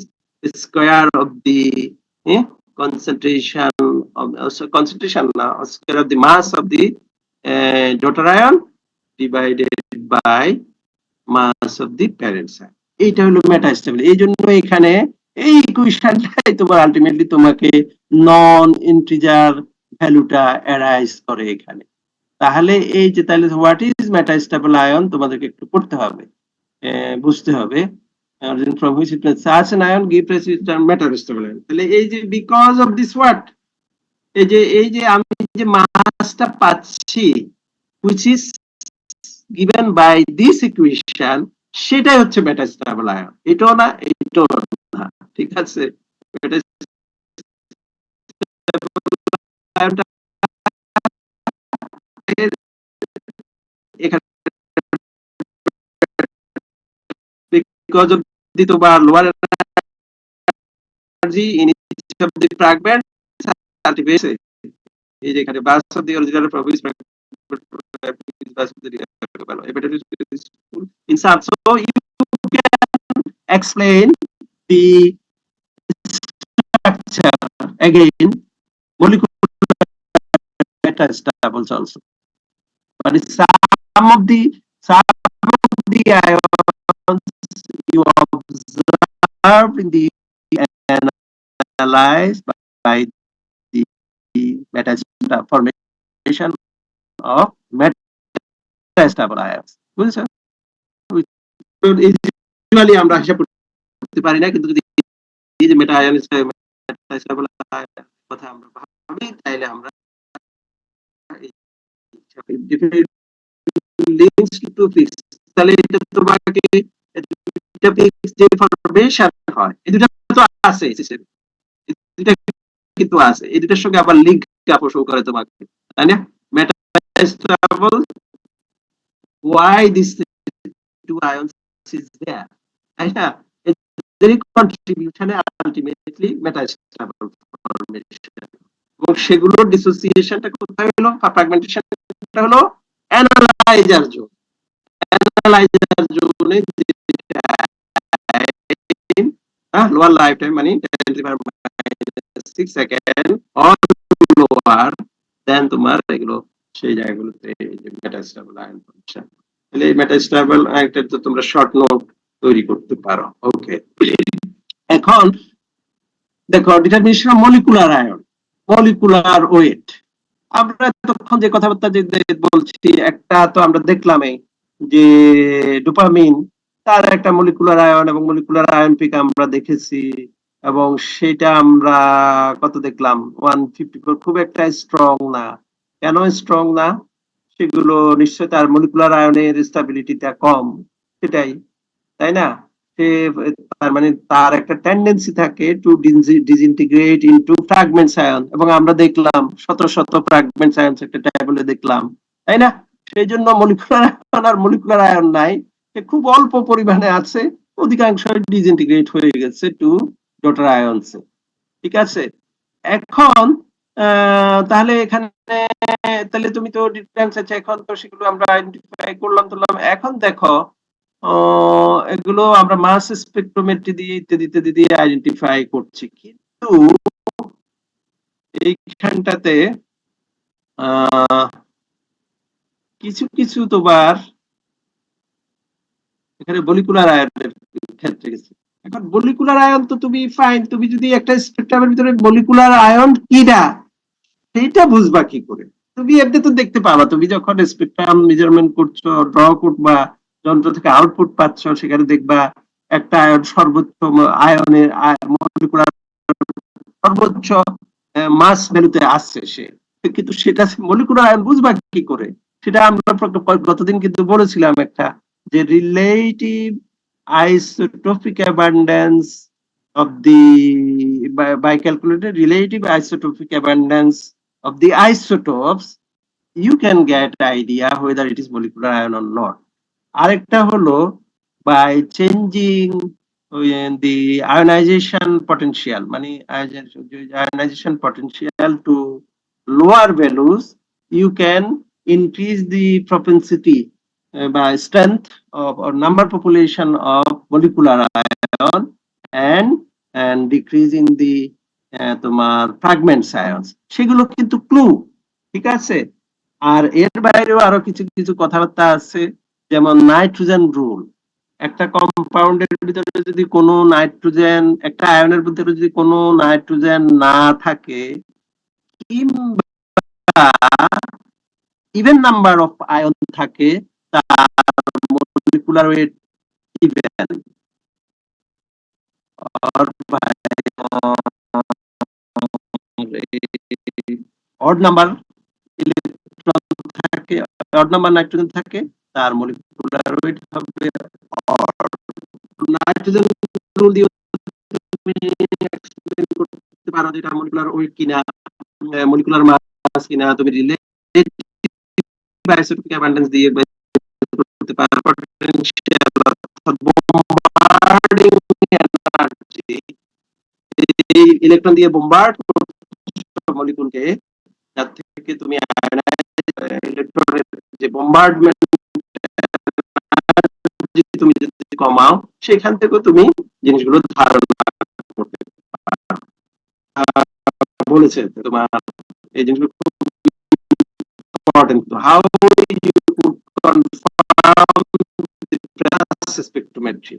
square of the concentration of square of the mass of the daughter ion divided by mass of the parent ion. এইটা হলো metastable. এই জন্য এখানে এই ইকুয়েশনটাই তোমার আলটিমেটলি তোমাকে নন integer ভ্যালুটা arise করে এখানে। তাহলে এই যে তাহলে হোয়াট ইজ মেটাস্টেবল আয়ন তোমাদেরকে একটু পড়তে হবে, বুঝতে হবে। From which it means such an ion give rise to metastable ion. তাহলে এই যে because of this what, এই যে আমি যে মাসটা পাচ্ছি which is given by this equation, সেটাই হচ্ছে মেটাস্টেবল আয়ন। এটাও না এটাও না, ঠিক আছে। আয়নটা এখানে because of the lower energy in each of the fragments cultivates এই যে এখানে mass of the original properties in some, so you can explain the structure again molecular metastables also, but some of the ions you observe in the analyzed by the metastable formation of metastable ions. বুঝছো? Usually আমরা হিসাব করতে পারি না, কিন্তু যদি এই যে মেটা আয়ন মেটাস্টেবল আয়ন কথা আমরা ভাবি তাইলে আমরা লিংকস টু ফিক্স, তাহলে এটা তোমাকে এটা ফিক্স যে ফরমেশন হয় এই দুটো তো আছে সিস্টেমে, দুটো কিন্তু আছে, এই দুটোর সঙ্গে আবার লিংক শো করে তোমাকে, তাই না? Metastable why these two ions is there, তাই না? এদের কন্ট্রিবিউশন আলটিমেটলি মেটাস্টেবল ফরমেশন, এবং সেগুলোর ডিসোসিয়েশনটা কোথায় হলো, ফ্র্যাগমেন্টেশনটা হলো অ্যানালাইজার জোন। অ্যানালাইজার জোনে লোয়ার লাইফ টাইম মানে 10⁻⁶ সেকেন্ড অর লোয়ার দেন তোমার এগুলো সেই জায়গাগুলোতে মেটাস্টেবল আয়ন ফরমেশন। তাহলে এই মেটাস্টেবল আয়নটা তো তোমরা শর্ট নোট তৈরি করতে পারো। ওকে, এখন দেখো determination of molecular ion, molecular weight. আমরা তখন যে কথাবার্তা যে বলছি, একটা তো আমরা দেখলামই যে ডোপামিন তার একটা মলিকুলার আয়ন এবং মলিকুলার আয়ন পিক আমরা দেখেছি, এবং সেটা আমরা কত দেখলাম 154, খুব একটা স্ট্রং না। কেন স্ট্রং না? সেগুলো নিশ্চয়ই তার মলিকুলার আয়নের স্টেবিলিটিটা কম, সেটাই। তাই না? সে তার মানে তার একটা টেন্ডেন্সি থাকে to disintegrate into fragments ion, এবং আমরা দেখলাম শত শত ফ্র্যাগমেন্টস আয়ন একটা টেবিলে দেখলাম, তাই না? সেই জন্য মলিকুলার আয়ন আর মলিকুলার আয়ন নাই, সে খুব অল্প পরিমাণে আছে, অধিকাংশ ডিসইন্টিগ্রেট হয়ে গেছে টু ডটার আয়নস। ঠিক আছে, এখন তাহলে এখানে তাহলে তুমি তো ডিফারেন্স আছে, এখন তো সেগুলো আমরা আইডেন্টিফাই করলাম। এখন দেখো এগুলো আমরা মাস স্পেকট্রোমেট্রি দিয়ে ইত্যাদি দিয়ে আইডেন্টিফাই করছি, কিন্তু এইখানটাতে কিছু কিছু তোমার এখানে মলিকুলার আয়নের ক্ষেত্রে গেছে। এখন মলিকুলার আয়ন তো তুমি ফাইন, তুমি যদি একটা স্পেকট্রামের ভিতরে মলিকুলার আয়ন কিনা সেইটা বুঝবা কি করে? তুমি এমনি তো দেখতে পাবা, তুমি যখন স্পেকট্রাম মেজারমেন্ট করছো, ড্র করবা, যন্ত্র থেকে আউটপুট পাচ্ছ, সেখানে দেখবা একটা আয়ন সর্বোচ্চ আয়নের মলিকুলার সর্বোচ্চ মাস ভ্যালুতে আসছে সে, কিন্তু সেটা মলিকুলার আয়ন বুঝবা কি করে? সেটা আমরা গতদিন কিন্তু বলেছিলাম একটা, যে relative isotopic abundance of the by calculating relative isotopic abundance of the isotopes, you can get idea whether it is molecular ion or not. আরেকটা হলো by changing the ionization potential, মানে ionization potential to lower values, you can increase the propensity by strength of or number population of molecular ion and decreasing the তোমার fragments ions, সেগুলো কিন্তু clue. ঠিক আছে, আর এর বাইরেও আরো কিছু কিছু কথাবার্তা আছে, যেমন নাইট্রোজেন রুল। একটা কম্পাউন্ডের ভিতরে যদি কোনো নাইট্রোজেন, একটা আয়নের ভিতরে যদি কোনো নাইট্রোজেন না থাকে, কিংবা ইভেন নাম্বার অফ আয়ন থাকে, তার molecular weight even or by odd number electron থাকে, odd number নাইট্রোজেন থাকে, তার মলিকুলার ওয়েট হবে odd। নাইট্রোজেন রুল দিয়ে তুমি এক্সপ্লেইন করতে পারো যেটা মলিকুলার ওয়েট কিনা, মলিকুলার মাস কিনা, তুমি রিলেটিভ আইসোটোপিক অ্যাবান্ডেন্স দিয়ে করতে পারো। পটেনশিয়াল অর্থাৎ বোম্বার্ডিং এনার্জি, এই ইলেকট্রন দিয়ে বোম্বার্ড মলিকুলকে, যার থেকে তুমি ইলেকট্রনের যে বোম্বার্ডমেন্ট তুমি যদি কমাও, সেখান থেকে তুমি জিনিসগুলো ধারণা করতে পারো। বলেছে তোমার এই জিনিসগুলো খুব important. How you could confirm mass spectrometry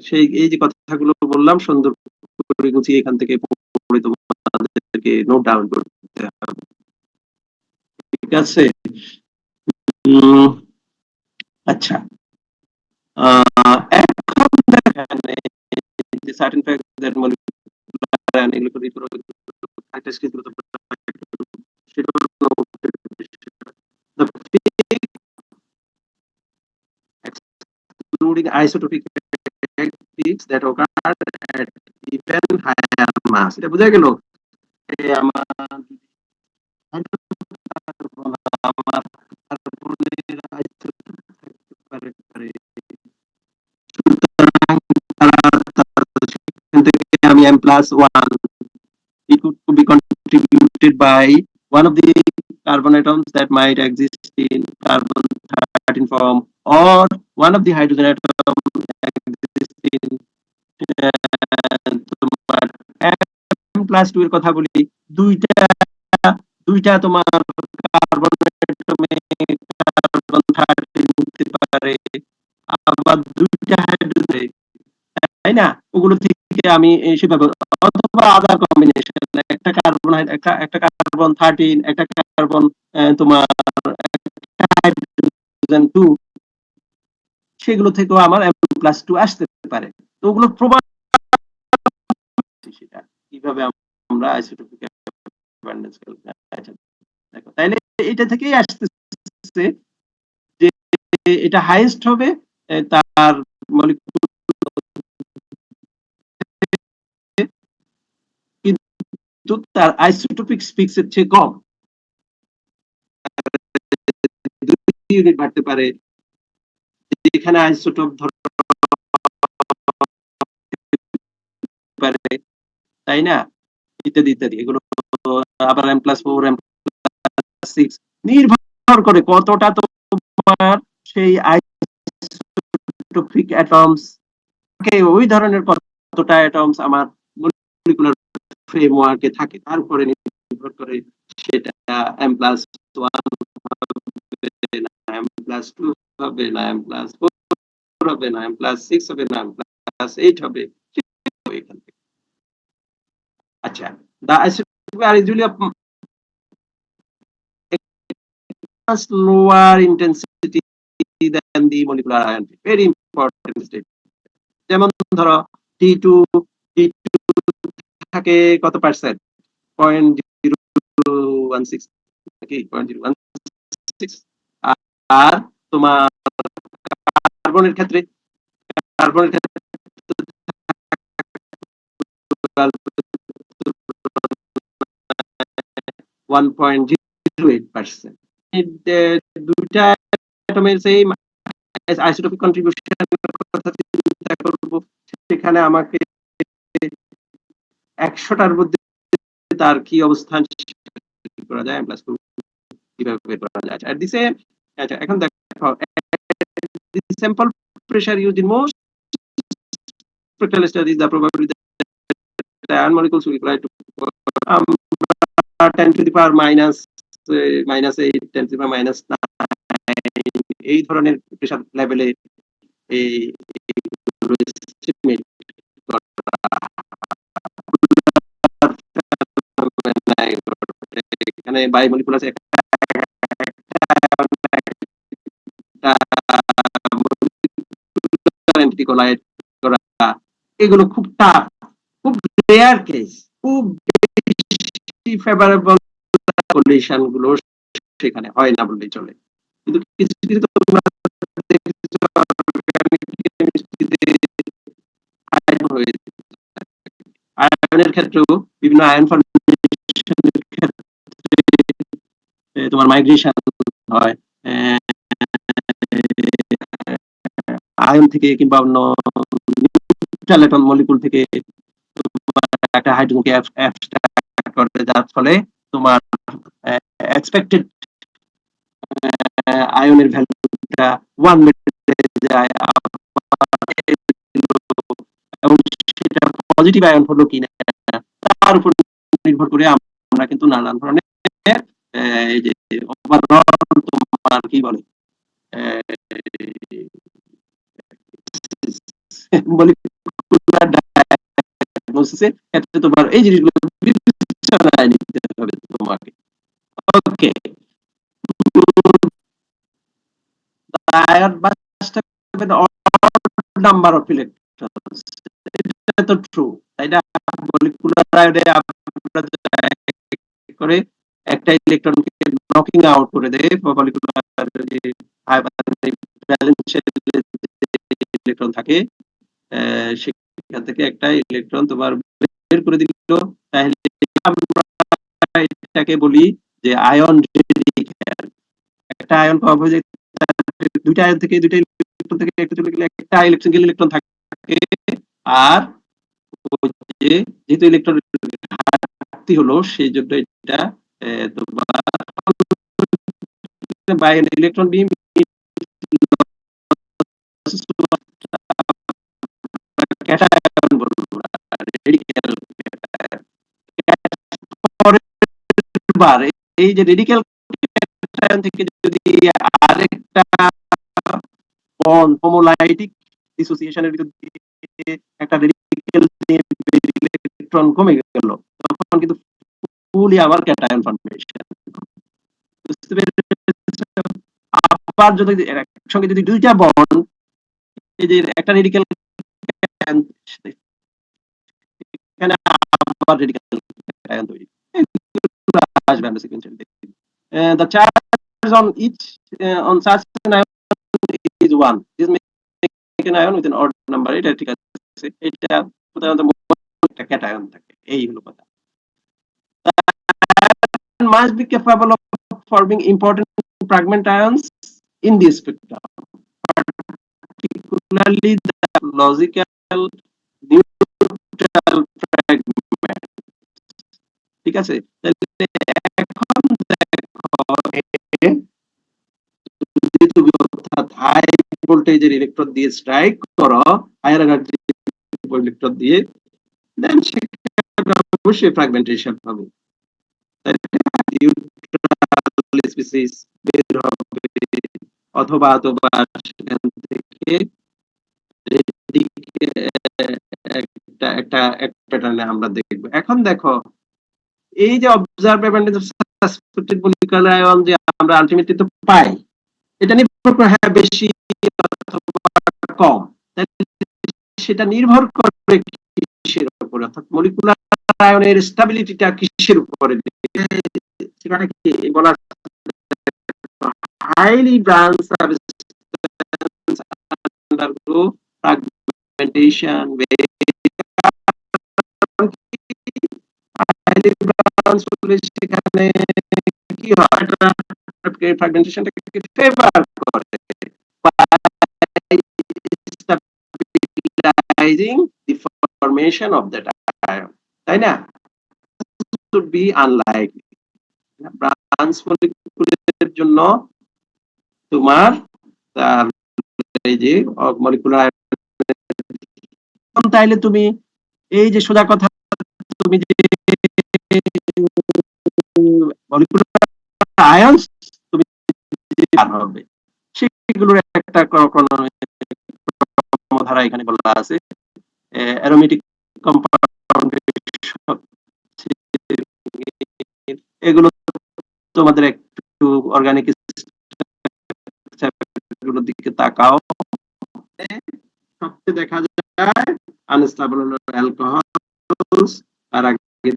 সেই এই যে কথাগুলো বললাম সুন্দর করে গুছিয়ে এখান থেকে পড়ে তোমাদেরকে নোট ডাউন করতে হবে। ঠিক আছে, আচ্ছা, এখন দেখেন যে certain fact that molecular ion এগুলো excluding isotopic characteristics that occur at even higher mass, এটা বোঝা গেল? আমার আমার কার্বনের আইসোটোপ থাকতে পারে, সেখান থেকে আমি m+1, it could be contributed by one of the carbon atoms that might exist in carbon 13 form, or one of the hydrogen atoms exist in তোমার m+2 এর কথা বলি, দুইটা তোমার কার্বন অ্যাটমে কার্বন 13 হতে পারে, আবার দুইটা হাইড্রোজেন, তাই না? ওগুলো থেকে আমি সেভাবে, অথবা আদার কম্বিনেশন, একটা কার্বন একটা কার্বন 13, একটা কার্বন তোমার হাইড্রোজেন 2, সেগুলো থেকেও আমার m+2 আসতে পারে। তো ওগুলো প্রমাণ, সেটা কিভাবে আমরা আইসোটোপিক অ্যাবান্ডেন্স ক্যালকুলেট, আচ্ছা দেখো তাইলে এটা থেকেই আসতেছে যে এটা হাইয়েস্ট হবে তার মলিকুল, কিন্তু তার আইসোটোপিক স্পিক্স এর চেয়ে কম, 2 ইউনিট বাড়তে পারে, এখানে আইসোটোপ ধরতে পারে, তাই না, ইত্যাদি ইত্যাদি। এগুলো আবার M+4 M+6 নির্ভর করে কতটা তোমার সেই আইসোটোপিক অ্যাটমস, ওই ধরনের কতটা অ্যাটমস আমার মলিকুলার ফ্রেমওয়ার্কে থাকে তার উপরে নির্ভর করে সেটা M+1 হবে না, M+2 হবে না, M+4 হবে না, M+6 হবে না, M+8 হবে, এখান থেকে। আচ্ছা, the isotope are usually of much lower intensity than the molecular ion. Very important step. যেমন ধরো T2 থাকে কত পার্সেন্ট, 0.016 নাকি 0.016, আর তোমার কার্বনের ক্ষেত্রে 1.08%। দুইটা অ্যাটমের সেই আইসোটোপিক কন্ট্রিবিউশনের কথা চিন্তা করব, সেখানে আমাকে 100টার মধ্যে তার কি অবস্থান করা যায়, M+2 কিভাবে বের করা যায়। আর দিছে, আচ্ছা এখন দেখো sample pressure used in most spectral studies, the probability that ion molecules will collide to 10 to the power minus -8, 10 to the power -9, এই ধরনের প্রেসার লেভেলে এই estimate করা এখানে বায়োমলিকুল আছে একটা এন্টিটি কোলাইড করা, এগুলো খুব টাফ, খুব রেয়ার কেস, খুব বেশি ফেভারেবল কন্ডিশন গুলো সেখানে হয় না বললেই চলে। কিন্তু কিছু কিছু তোমরা দেখেছো organic chemistry-তে ion হয়ে যায়। আয়নের ক্ষেত্রেও বিভিন্ন আয়ন ফর্মেশনের ক্ষেত্রে তোমার মাইগ্রেশন হয় আয়ন থেকে কিংবা অন্য নিউট্রাল অ্যাটম মলিকুল থেকে একটা হাইড্রোজেনকে অ্যাবস্ট্রাক্ট করে, যার ফলে তোমার এক্সপেক্টেড আয়নের ভ্যালুটা 1 বেড়ে যায়, এবং সেটা পজিটিভ আয়ন হলো কিনা তার উপর নির্ভর করে আমরা কিন্তু নানান ধরনের এই যে ওভারঅল তোমার কি বলে মলিকুলার ডায়াগনোসিসের ক্ষেত্রে তোমার এই জিনিসগুলো বিবেচনায় নিতে হবে তোমাকে। ওকে, ion must have an odd number of electrons, এটা তো ট্রু, তাই না? মলিকুলার আয়নে আমরা করে একটা ইলেকট্রনকে নকিং আউট করে দেয়, মলিকুলার যে ব্যালেন্স ইলেকট্রন থাকে সেখান থেকে একটা ইলেকট্রন তোমার বের করে দিল, তাহলে আমরা এটাকে বলি যে আয়ন রেডিক্যাল। একটা আয়ন পাওয়া যায়, দুইটা আয়ন থেকে দুইটা ইলেকট্রন থেকে একটা চলে গেলে একটা ইলেকট্রন ইলেকট্রন থাকে, আর যেহেতু ইলেকট্রন ঘাটতি হলো সেই জন্য এটা তোমার বাই ইলেকট্রন বিম ক্যাটায়ন বলবো না, রেডিক্যাল বার। এই যে রেডিক্যাল ক্যাটায়ন থেকে যদি আরেকটা বন্ড হোমোলাইটিক ডিসোসিয়েশনের ভিতর দিয়ে একটা রেডিক্যাল ইলেকট্রন কমে গেল, তখন কিন্তু ফুলি আবার ক্যাটায়ন ফর্মেশন। বুঝতে পেরেছো? আবার যদি একসঙ্গে যদি দুইটা বন্ড, এই যে একটা রেডিক্যাল এখানে আবার রেডিক্যাল ক্যাটায়ন তৈরি আসবে, আমরা সিকোয়েন্সিয়ালি দেখি। The charge on each on such an ion is 1. This make an ion with an odd number. এটা ঠিক আছে, এটা প্রধানত একটা ক্যাটায়ন থাকে, এই হলো কথা। Must be capable of forming important fragment ions in the spectrum, particularly the logical neutral fragment. ঠিক আছে, তাহলে এখন দেখো যদি তুমি অর্থাৎ হাই ভোল্টেজের ইলেকট্রন দিয়ে স্ট্রাইক করো হায়ার এনার্জি ইলেকট্রন দিয়ে, দেন সেখানে অবশ্যই ফ্র্যাগমেন্টেশন হবে, নিউট্রাল স্পিসিস বের হবে, অথবা সেখান থেকে একটা একটা প্যাটার্নে আমরা দেখব। এখন দেখো এই যে observable bandage of suspected molecular ion যে আমরা আলটিমেটলি তো পাই, এটা নির্ভর করে হ্যাঁ বেশি অথবা কম, সেটা নির্ভর করে কিসের উপরে, অর্থাৎ মলিকুলার আয়নের স্টেবিলিটিটা কিসের উপরে, সেখানে কি বলা highly branch substance undergo fragmentation, highly branch হলে সেখানে কি হয়, ফ্র্যাগমেন্টেশনটাকে ফেভার করে stabilizing the formation of that ion, তাই না? should be unlikely. ব্রাঞ্চ মলিকুলের জন্য তোমার তার এই যে মলিকুলার আয়ন, তাইলে তুমি এই যে সোজা কথা, তুমি যে মলিকুলার আয়ন তুমি হবে সেগুলোর একটা ক্রমধারা এখানে বলা আছে। অ্যারোমেটিক কম্পাউন্ড এগুলো তোমাদের একটু অর্গানিক স্ট্রাকচারগুলোর দিকে তাকাও, সবচেয়ে দেখা যায় আনস্টেবল অ্যালকোহলস আর আগে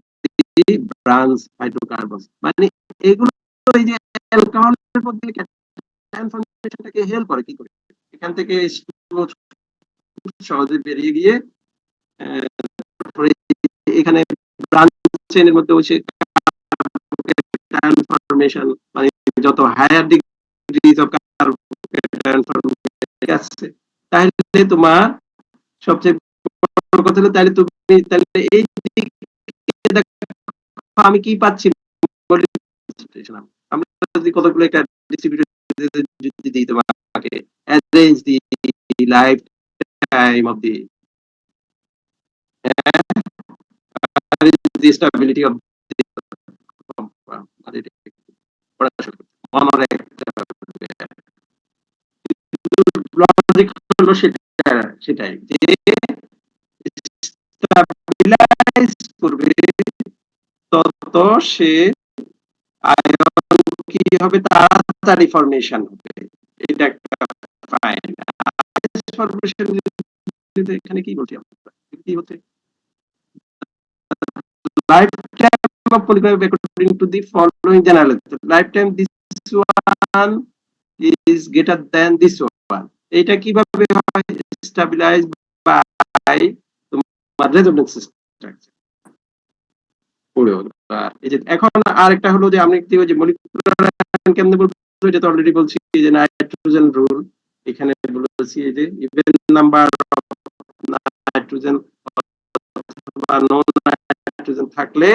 ব্রাঞ্চ হাইড্রোকার্বনস, মানে এগুলো এই যে অ্যালকোহলের মধ্যে ক্যাটায়ন ফর্মেশনটাকে হেল্প করে কি করে, এখান থেকে সহজে বেরিয়ে গিয়ে এখানে ব্রাঞ্চ চেইনের মধ্যে হচ্ছে ফর্মেশন, মানে যত higher degrees of cation formation আছে, তাহলে তোমার সবচেয়ে বড় কথা হলো তাহলে এই আমি কি পাচ্ছি, আমরা যদি কতগুলো একটা ডিস্ট্রিবিউটেড যদি দিই তোমাকে arrange the life time of the stability of সেটাই যে স্টেবিলাইজ করবে তত সে আয়ন কি হবে, তাড়াতাড়ি ফর্মেশন হবে, এটা একটা ফাইন ফর্মেশন। এখানে কি বলছি আমরা, কি হচ্ছে lifetime of polygon according to the following general lifetime, this one is greater than this one, এটা কিভাবে হয়, স্টেবিলাইজ বাই তোমার রেজোনেন্স স্ট্রাকচার পড়ে হলো। এই যে এখন আরেকটা হলো যে আমরা কি যে মলিকুলার আয়ন কেমনে বলবো, এটা তো অলরেডি বলছি যে নাইট্রোজেন রুল, এখানে বলেছি এই যে ইভেন নাম্বার অফ নাইট্রোজেন বা নন নাইট্রোজেন থাকলে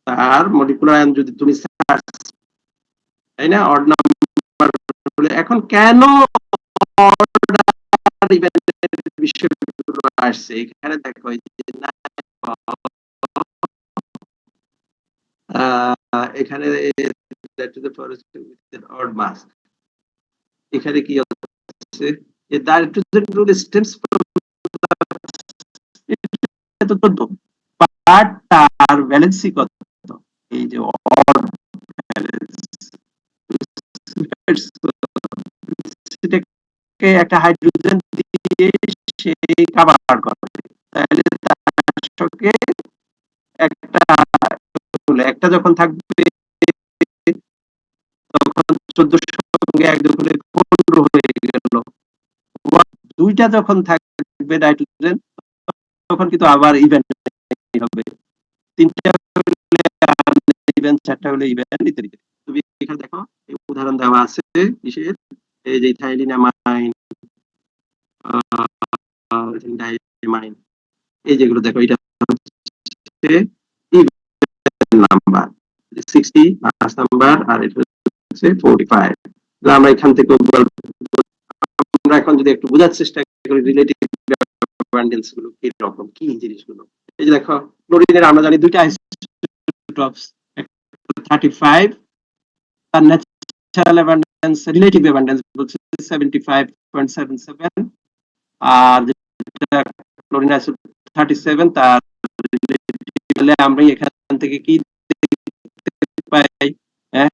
তার মলিকুলার আয়ন যদি তুমি সার্চ, তাই না, অড নাম্বার হলে, এখন কেন অর্ডার ইভেন্টের বিষয়গুলো আসছে এখানে দেখো, এখানে অড মাস, এখানে কি হচ্ছে যে নাইট্রোজেন রুল স্টেমস বাট তার ভ্যালেন্সি কত, এই যে অড ভ্যালেন্স সেটাকে একটা হাইড্রোজেন দিয়ে সেই কভার করে, তাহলে তার সঙ্গে একটা যখন থাকবে তখন 14 সঙ্গে 1 যোগ হলে 15 হয়ে গেল। দুইটা যখন থাকবে নাইট্রোজেন তখন কিন্তু আবার ইভেন হবে, তিনটা ইভেন, চারটা হলে ইভেন ইত্যাদি। তুমি এখানে দেখো উদাহরণ দেওয়া আছে কিসের, এই যে থাইলিনামাইন, ডাইমাইন, এই যেগুলো দেখো এটা হচ্ছে নাম্বার 60 ফার্স্ট নাম্বার, আর এটা হচ্ছে 45। আমরা এখান থেকে আমরা এখন যদি একটু বোঝার চেষ্টা করি রিলেটিভ অ্যাবান্ডেন্স গুলো কি রকম, কি জিনিসগুলো। এই যে দেখো ক্লোরিনের আমরা জানি দুইটা আইসোটপস, 35, তার ন্যাচারাল অ্যাবান্ডেন্স রিলেটিভ অ্যাবান্ডেন্স বলছে 75.77, আর যেটা ক্লোরিন আইসো 37 তার আমরা এখান থেকে কি পাই, হ্যাঁ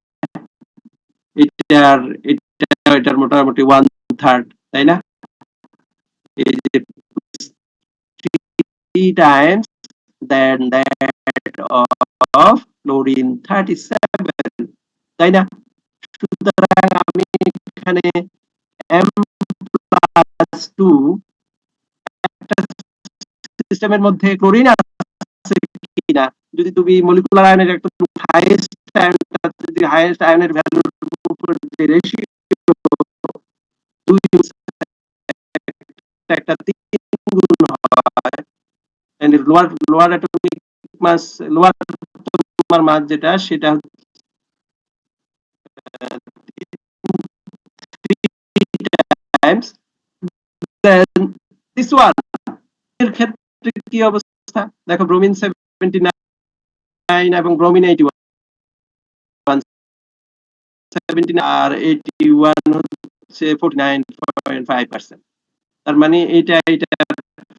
এটার মোটামুটি 1/3, তাই না? এই যে 3 times than that of chlorine 37, তাই না? সুতরাং আমি এখানে M+2 একটা সিস্টেমের মধ্যে ক্লোরিন আছে কিনা, যদি তুমি মলিকুলার আয়নের একটা হাইয়েস্ট আয়নটা, যদি হাইয়েস্ট আয়নের ভ্যালুর উপর যে রেশিও 2 একটা 3 গুণ হয়, and lower atomic mass, lower তোমার মাস যেটা, সেটা টাইমস দেন দিস ওয়ান। এর ক্ষেত্রে কি অবস্থা দেখো, ব্রোমিন 79 এবং ব্রোমিন 81, 79 আর 81 হচ্ছে 49.5%। তার মানে এটা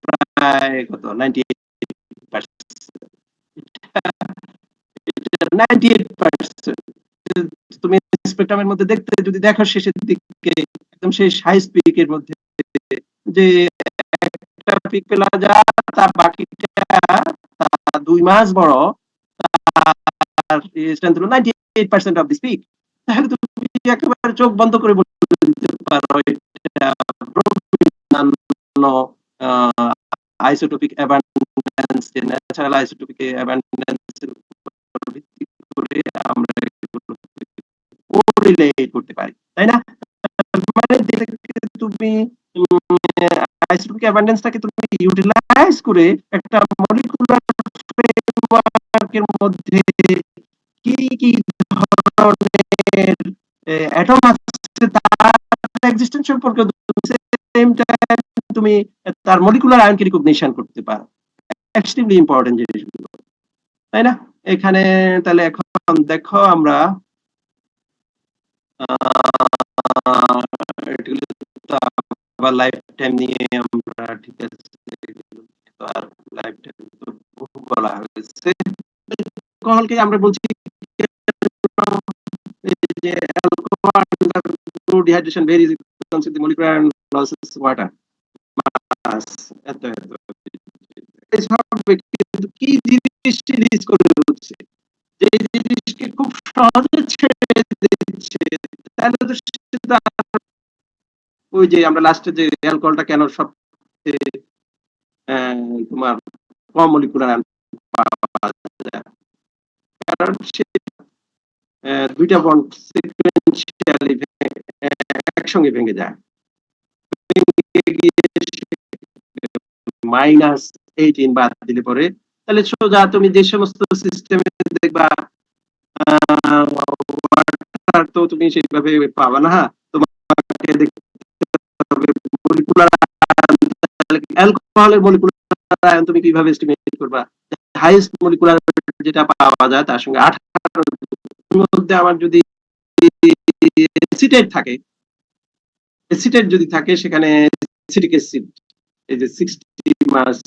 প্রায় কত 98%। তুমি স্পেকট্রামের মধ্যে দেখতে যদি দেখো শেষের দিকে একদম শেষ হাই স্পিকের মধ্যে যে একটা পিক পেলা যা, তার বাকিটা তার 2 মাস বড়, তার স্ট্রেংথ হলো 98% অফ দিস পিক। তাহলে তুমি একেবারে চোখ বন্ধ করে বলে দিতে পারো এটা isotopic abundance, natural isotopic abundance ভিত্তি করে আমরা কোরিলেট করতে পারি, তাই না? মানে তুমি আইসোটোপিক অ্যাবান্ডেন্সটাকে তুমি ইউটিলাইজ করে একটা মলিকুলার ফ্রেমওয়ার্কের মধ্যে কি কি ধরনের অ্যাটম আছে তার এক্সিস্টেন্স সম্পর্কে সেম টাইম তুমি তার মলিকুলার আয়নকে রিকগনিশন করতে পারো। এক্সট্রিমলি ইম্পর্টেন্ট জিনিসগুলো, তাই না? এখানে তাহলে এখন দেখো আমরা আবার লাইফ টাইম নিয়ে আমরা, ঠিক আছে, আর লাইফ টাইম তো বলা হয়েছে। অ্যালকোহলকে আমরা বলছি যে alcohol through dehydration varies with the molecular and losses water mass এত কিন্তু কি জিনিস রিলিজ করে হচ্ছে, যে জিনিসকে খুব সহজে ছেড়ে দিচ্ছে, তাহলে তো সেটা ওই যে আমরা লাস্টে যে অ্যালকোহলটা কেন সবচেয়ে তোমার কম মলিকুলার পাওয়া যায়, কারণ সে দুইটা বন্ড সিকোয়েন্সিয়ালি একসঙ্গে ভেঙে যায়, -18 বাদ দিলে পরে তাহলে সোজা তুমি যে সমস্ত সিস্টেমে দেখবা ওয়াটার তো তুমি সেইভাবে পাবা না, তোমাকে দেখতে হবে মলিকুলার অ্যালকোহলের মলিকুলার আয়ন তুমি কিভাবে এস্টিমেট করবা, হাইয়েস্ট মলিকুলার যেটা পাওয়া যায় তার সঙ্গে 18 মধ্যে আমার যদি এসিটেট থাকে, এসিটেট যদি থাকে সেখানে অ্যাসিটিক অ্যাসিড এই যে 60 মাস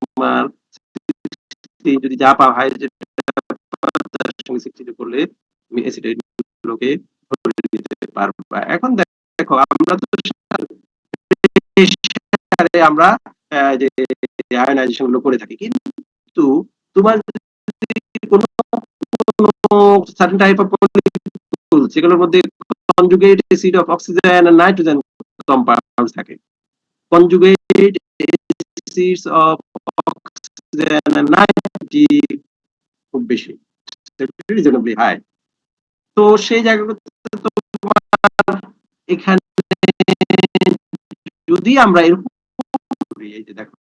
তোমার যদি যা পাওয়া হয় তার সঙ্গে 60 করলে তুমি অ্যাসিটেট গুলোকে ধরে দিতে পারবা। এখন দেখো আমরা তো আমরা যে আয়নাইজেশন গুলো করে থাকি, কিন্তু তোমার কোনো সার্টেন টাইপ অফ মলিকিউল যেগুলোর মধ্যে conjugate acid of oxygen and nitrogen compounds থাকে, conjugate acids of oxygen and nitrogen খুব বেশি, রিজনেবলি হাই। তো সেই জায়গাগুলোতে তোমার এখানে যদি আমরা এরকম করি, এই যে দেখো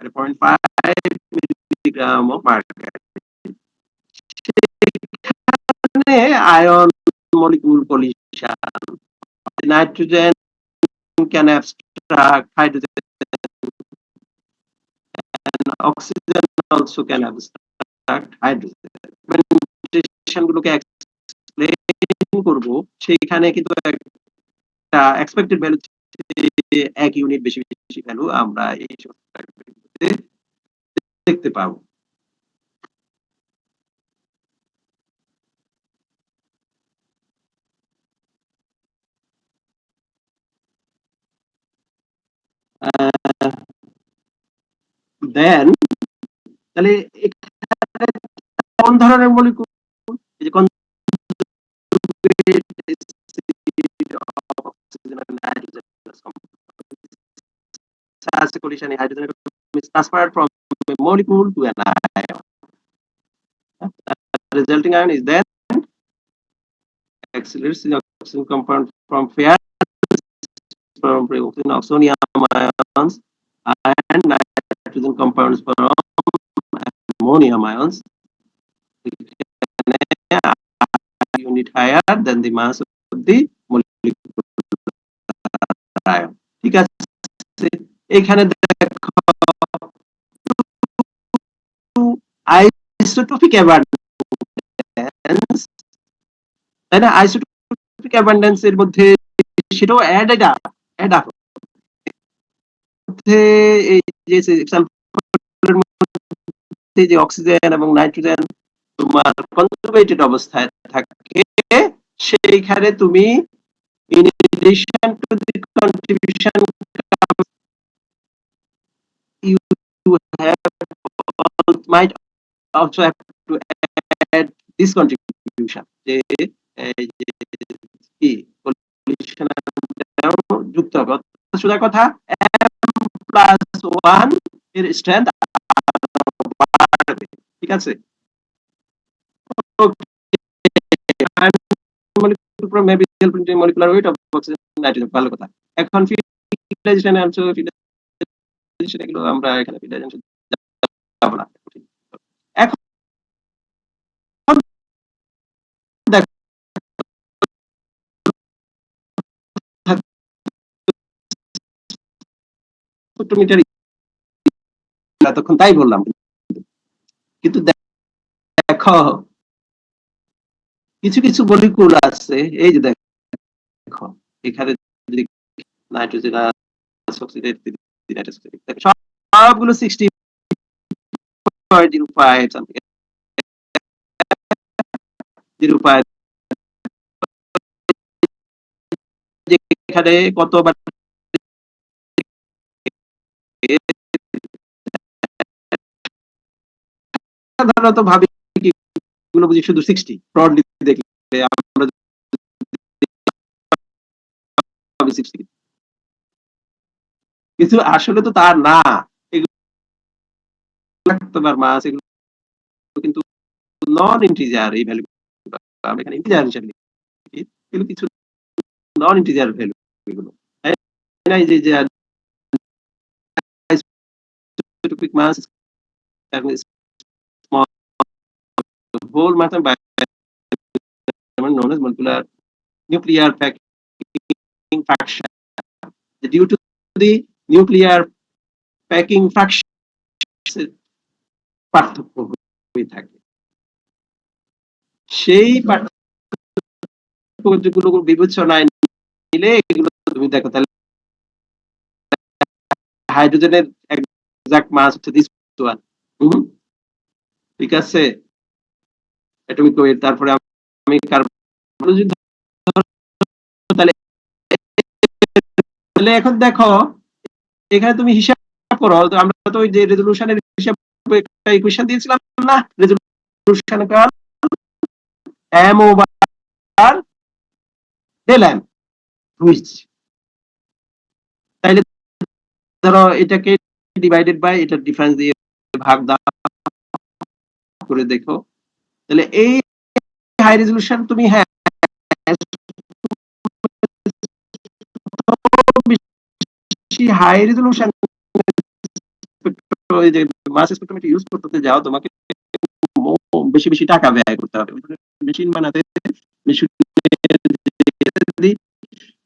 0.5 মিলিগ্রাম অফ মার্কারি, সেখানে ion molecule collision, nitrogen can abstract hydrogen and oxygen also can abstract hydrogen. When গুলোকে এক্সপ্লেইন করব সেখানে কিন্তু একটা এক্সপেক্টেড ভ্যালু 1 ইউনিট বেশি বেশি ভ্যালু আমরা এই দেখতে পাবো। দেন তাহলে এখানে কোন ধরনের মলিকিউল, এই যে such a collision in hydrogen is transferred from a molecule to an ion. The resulting ion is then accelerates the oxygen compound from pair from oxonium ions and nitrogen compounds from ammonium ions. Unit higher than the mass of the molecule ion. ঠিক আছে, এখানে দেখো isotopic abundance, তাই না? Isotopic abundance এর মধ্যে সেটাও add up মধ্যে এই যে সালফারের মধ্যে যে অক্সিজেন এবং নাইট্রোজেন তোমার কনজুগেটেড অবস্থায় থাকে, সেইখানে তুমি in addition to the contribution you might also have to add this contribution, যে কি কলিশন যুক্ত হবে, সোজা কথা m+1 এর স্ট্রেংথ বাড়বে। ঠিক আছে, maybe molecular weight of oxygen nitrogen, ভালো কথা। এখন ফিল্টারাইজেশন আনছো, ফিল্টারাইজেশন এগুলো আমরা এখানে ফিল্টারাইজেশন যাব না। এখন দেখো এতক্ষণ তাই বললাম, কিন্তু দেখো কিছু কিছু মলিকিউল আছে, এই যে দেখো এখানে যদি নাইট্রোজেন অক্সিডেট সবগুলো 60.05 সামথিং 05, এখানে কতবার সাধারণত ভাবি কি গুলো বুঝি শুধু 60 ব্রডলি দেখলে আমরা 60, কিন্তু আসলে তো তার না, এগুলো মাস এগুলো কিন্তু নন ইন্টিজার, এই ভ্যালু আমরা এখানে ইন্টিজার হিসেবে লিখি, এগুলো কিছু নন ইন্টিজার ভ্যালু এগুলো, তাই না? এই যে isotopic mass small whole matter by known as molecular nuclear packing fraction. Due to the nuclear packing fraction পার্থক্য হয়ে থাকে, সেই পার্থক্যগুলো বিবেচনায় নিলে এগুলো তুমি দেখো, তাহলে হাইড্রোজেনের এক্সাক্ট মাস হচ্ছে দিস ওয়ান, ঠিক আছে, অ্যাটমিক ওয়েট। তারপরে আমি কার্বন, তাহলে এখন দেখো এখানে তুমি হিসাব করো, আমরা তো ওই যে রেজোলিউশনের হিসাব একটা ইকুয়েশন দিয়েছিলাম না resolution equal m over del m, which তাইলে ধরো এটাকে ডিভাইডেড বাই এটার ডিফারেন্স দিয়ে ভাগ দাও করে দেখো, তাহলে এই হাই রেজোলিউশন তুমি হ্যাঁ বেশি হাই রেজোলিউশন ওই যে মাস স্পেকট্রোমেট্রি ইউজ করতে যাও তোমাকে বেশি বেশি টাকা ব্যয় করতে হবে মেশিন বানাতে,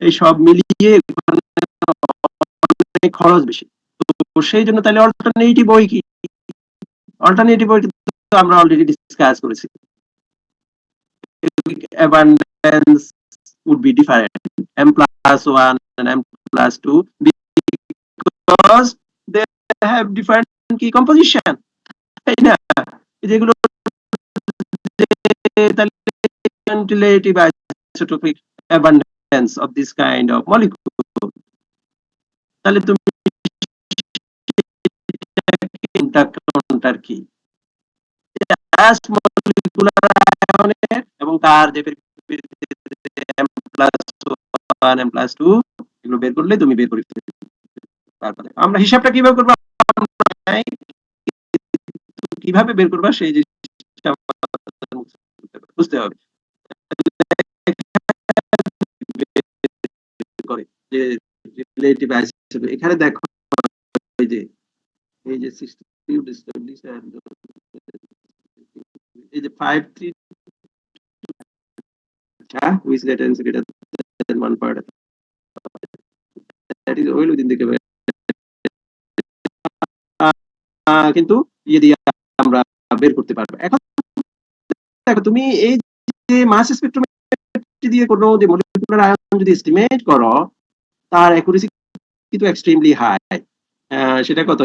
এই সব মিলিয়ে অনেক খরচ বেশি। তো সেই জন্য তাহলে অল্টারনেটিভ ওই কি, অল্টারনেটিভ ওই আমরা অলরেডি ডিসকাস করেছি, abundance would be different m plus 1 and m plus 2 because they have different key composition, তাই না? যেগুলো relative isotopic abundance of this kind of molecule, তাহলে তুমি কোনটার কি molecular ion এবং তার যে m plus 1 m plus 2 এগুলো বের করলে তুমি বের করে ফেলতে পারবে। আমরা হিসাবটা কিভাবে করব, কিভাবে বের করবা সেই জিনিসটা বুঝতে হবে। যে রিলেটিভ আইসোটোপ এখানে দেখো এই যে 62 ডিস্টেবলিশ এন্ড এই যে 53 which greater than 1 part that is oil within the কিন্তু ইয়ে দিয়ে আমরা বের করতে পারবো। এখন দেখো তুমি এই যে মাস স্পেকট্রোমেট্রি দিয়ে কোনো যে মলিকুলার আয়ন যদি এস্টিমেট করো তার অ্যাকুরেসি কিন্তু এক্সট্রিমলি হাই, সেটা কত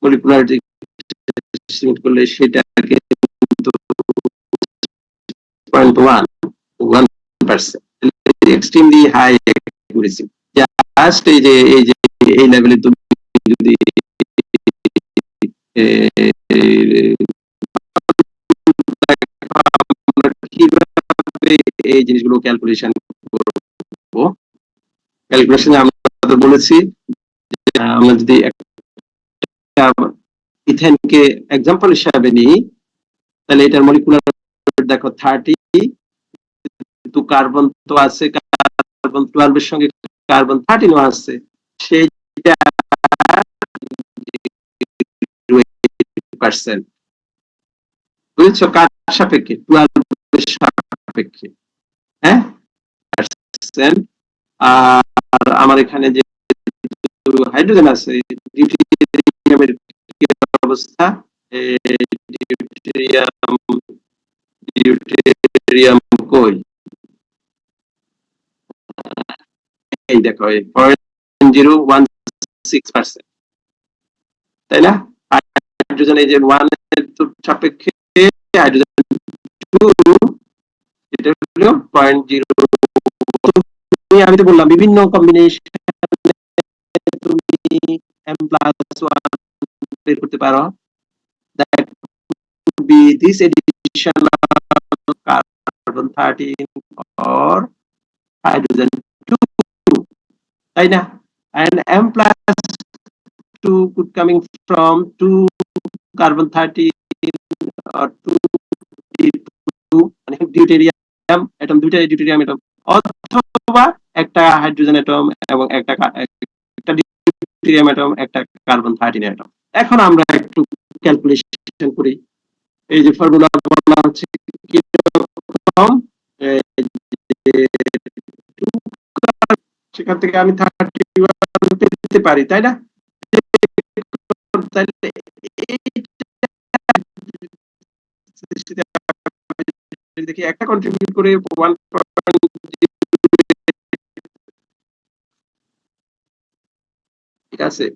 মলিকুলার এস্টিমেট করলে সেটাকে 0.1% এক্সট্রিমলি হাই অ্যাকুরেসি। জাস্ট এই যে এই লেভেলে তুমি যদি এই জিনিসগুলো ক্যালকুলেশন করব, ক্যালকুলেশনে আমরা বলেছি আমরা যদি ইথেনকে एग्जांपल হিসেবে নিই তাহলে এটার মলিকুলার দেখো 30, কিন্তু কার্বন তো আছে, কার্বন 12 এর সঙ্গে কার্বন 13 আছে, সেইটা 20% বুঝছো কার সাপেক্ষে 12 এর সাপেক্ষে, হ্যাঁ পার্সেন্ট। আর আমার এখানে যে হাইড্রোজেন আছে ডিউটেরিয়ামের কি অবস্থা, ডিউটেরিয়াম কই এই দেখো 0.016%, তাই না? হাইড্রোজেন এই যে 1 এর সাপেক্ষে হাইড্রোজেন 2 এটা হলো 0.0। আমি তো বললাম বিভিন্ন কম্বিনেশন তুমি m+1 বের করতে পারো, that would be this addition of carbon 13 or hydrogen 2, তাই না? and m+2 could coming from 2 carbon 13 or 2 মানে ডিউটেরিয়াম অ্যাটম, দুইটা ডিউটেরিয়াম অ্যাটম অথবা একটা হাইড্রোজেন অ্যাটম এবং একটা ডিউটেরিয়াম অ্যাটম একটা কার্বন 13 অ্যাটম। এখন আমরা একটু ক্যালকুলেশন করি। এই যে ফর্মুলা বলা হচ্ছে কি রকম, সেখান থেকে আমি 31 পেতে পারি, তাই না? দেখি একটা কন্ট্রিবিউট করে 1 ঠিক আছে,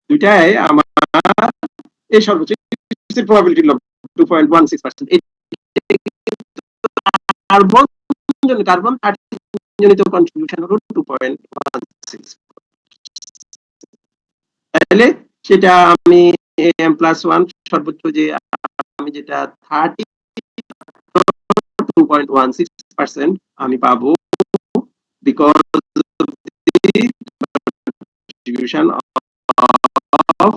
দুইটাই আমার এই সর্বোচ্চ প্রবাবিলিটি 2.16%। কার্বন কার্বন 13 জনিত কন্ট্রিবিউশন হলো 2.16। তাহলে সেটা আমি m+1 সর্বোচ্চ যে আমি যেটা 32.16% আমি পাবো because contribution of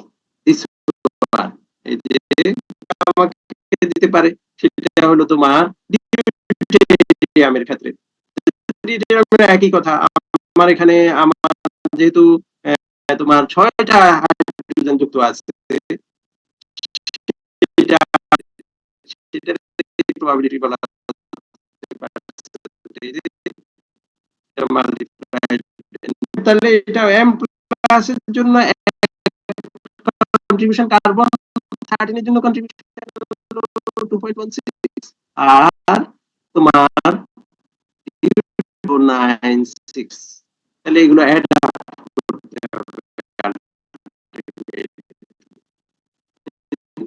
this one। এই যে আমাকে দিতে পারে সেটা হলো তোমার ডিউটেরিয়ামের ক্ষেত্রে। ডিউটেরিয়ামের একই কথা, আমার এখানে আমার যেহেতু তোমার 6টা হাইড্রোজেন যুক্ত আছে, সেটার প্রবাবিলিটি বলা তাহলে এটা m প্লাস এর জন্য কন্ট্রিবিউশন, কার্বন 13 এর জন্য কন্ট্রিবিউশন 2.16 আর তোমার 96। তাহলে এগুলো অ্যাড করতে হবে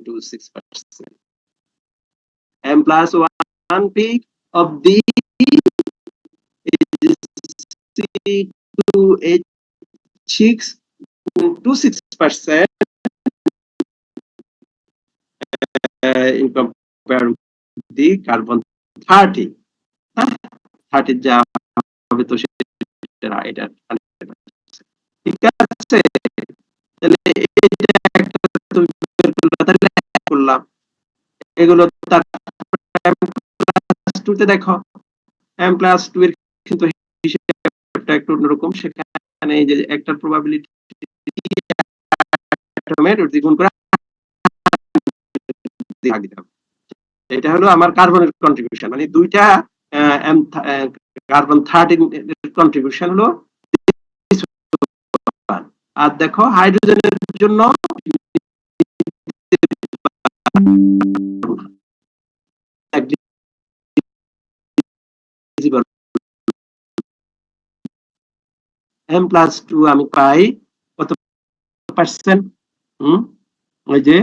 to 6%। m plus 1 peak of the C2H6 to 6% in compare with the carbon 30। 30 যা হবে তো সেটা এটা ঠিক আছে। তাহলে এটা একটা করলাম, এগুলো তার m+2 তে দেখো m+2 এর কিন্তু হিসাবটা একটু অন্যরকম। সেখানে এই যে একটা প্রবাবিলিটি অ্যাটমের দ্বিগুণ করে ভাগ দিতে হবে। এটা হলো আমার কার্বনের কন্ট্রিবিউশন, মানে দুইটা কার্বন 13 এর কন্ট্রিবিউশন হলো। আর দেখো হাইড্রোজেনের জন্য m+2 আমি পাই কত পার্সেন্ট? ওই যে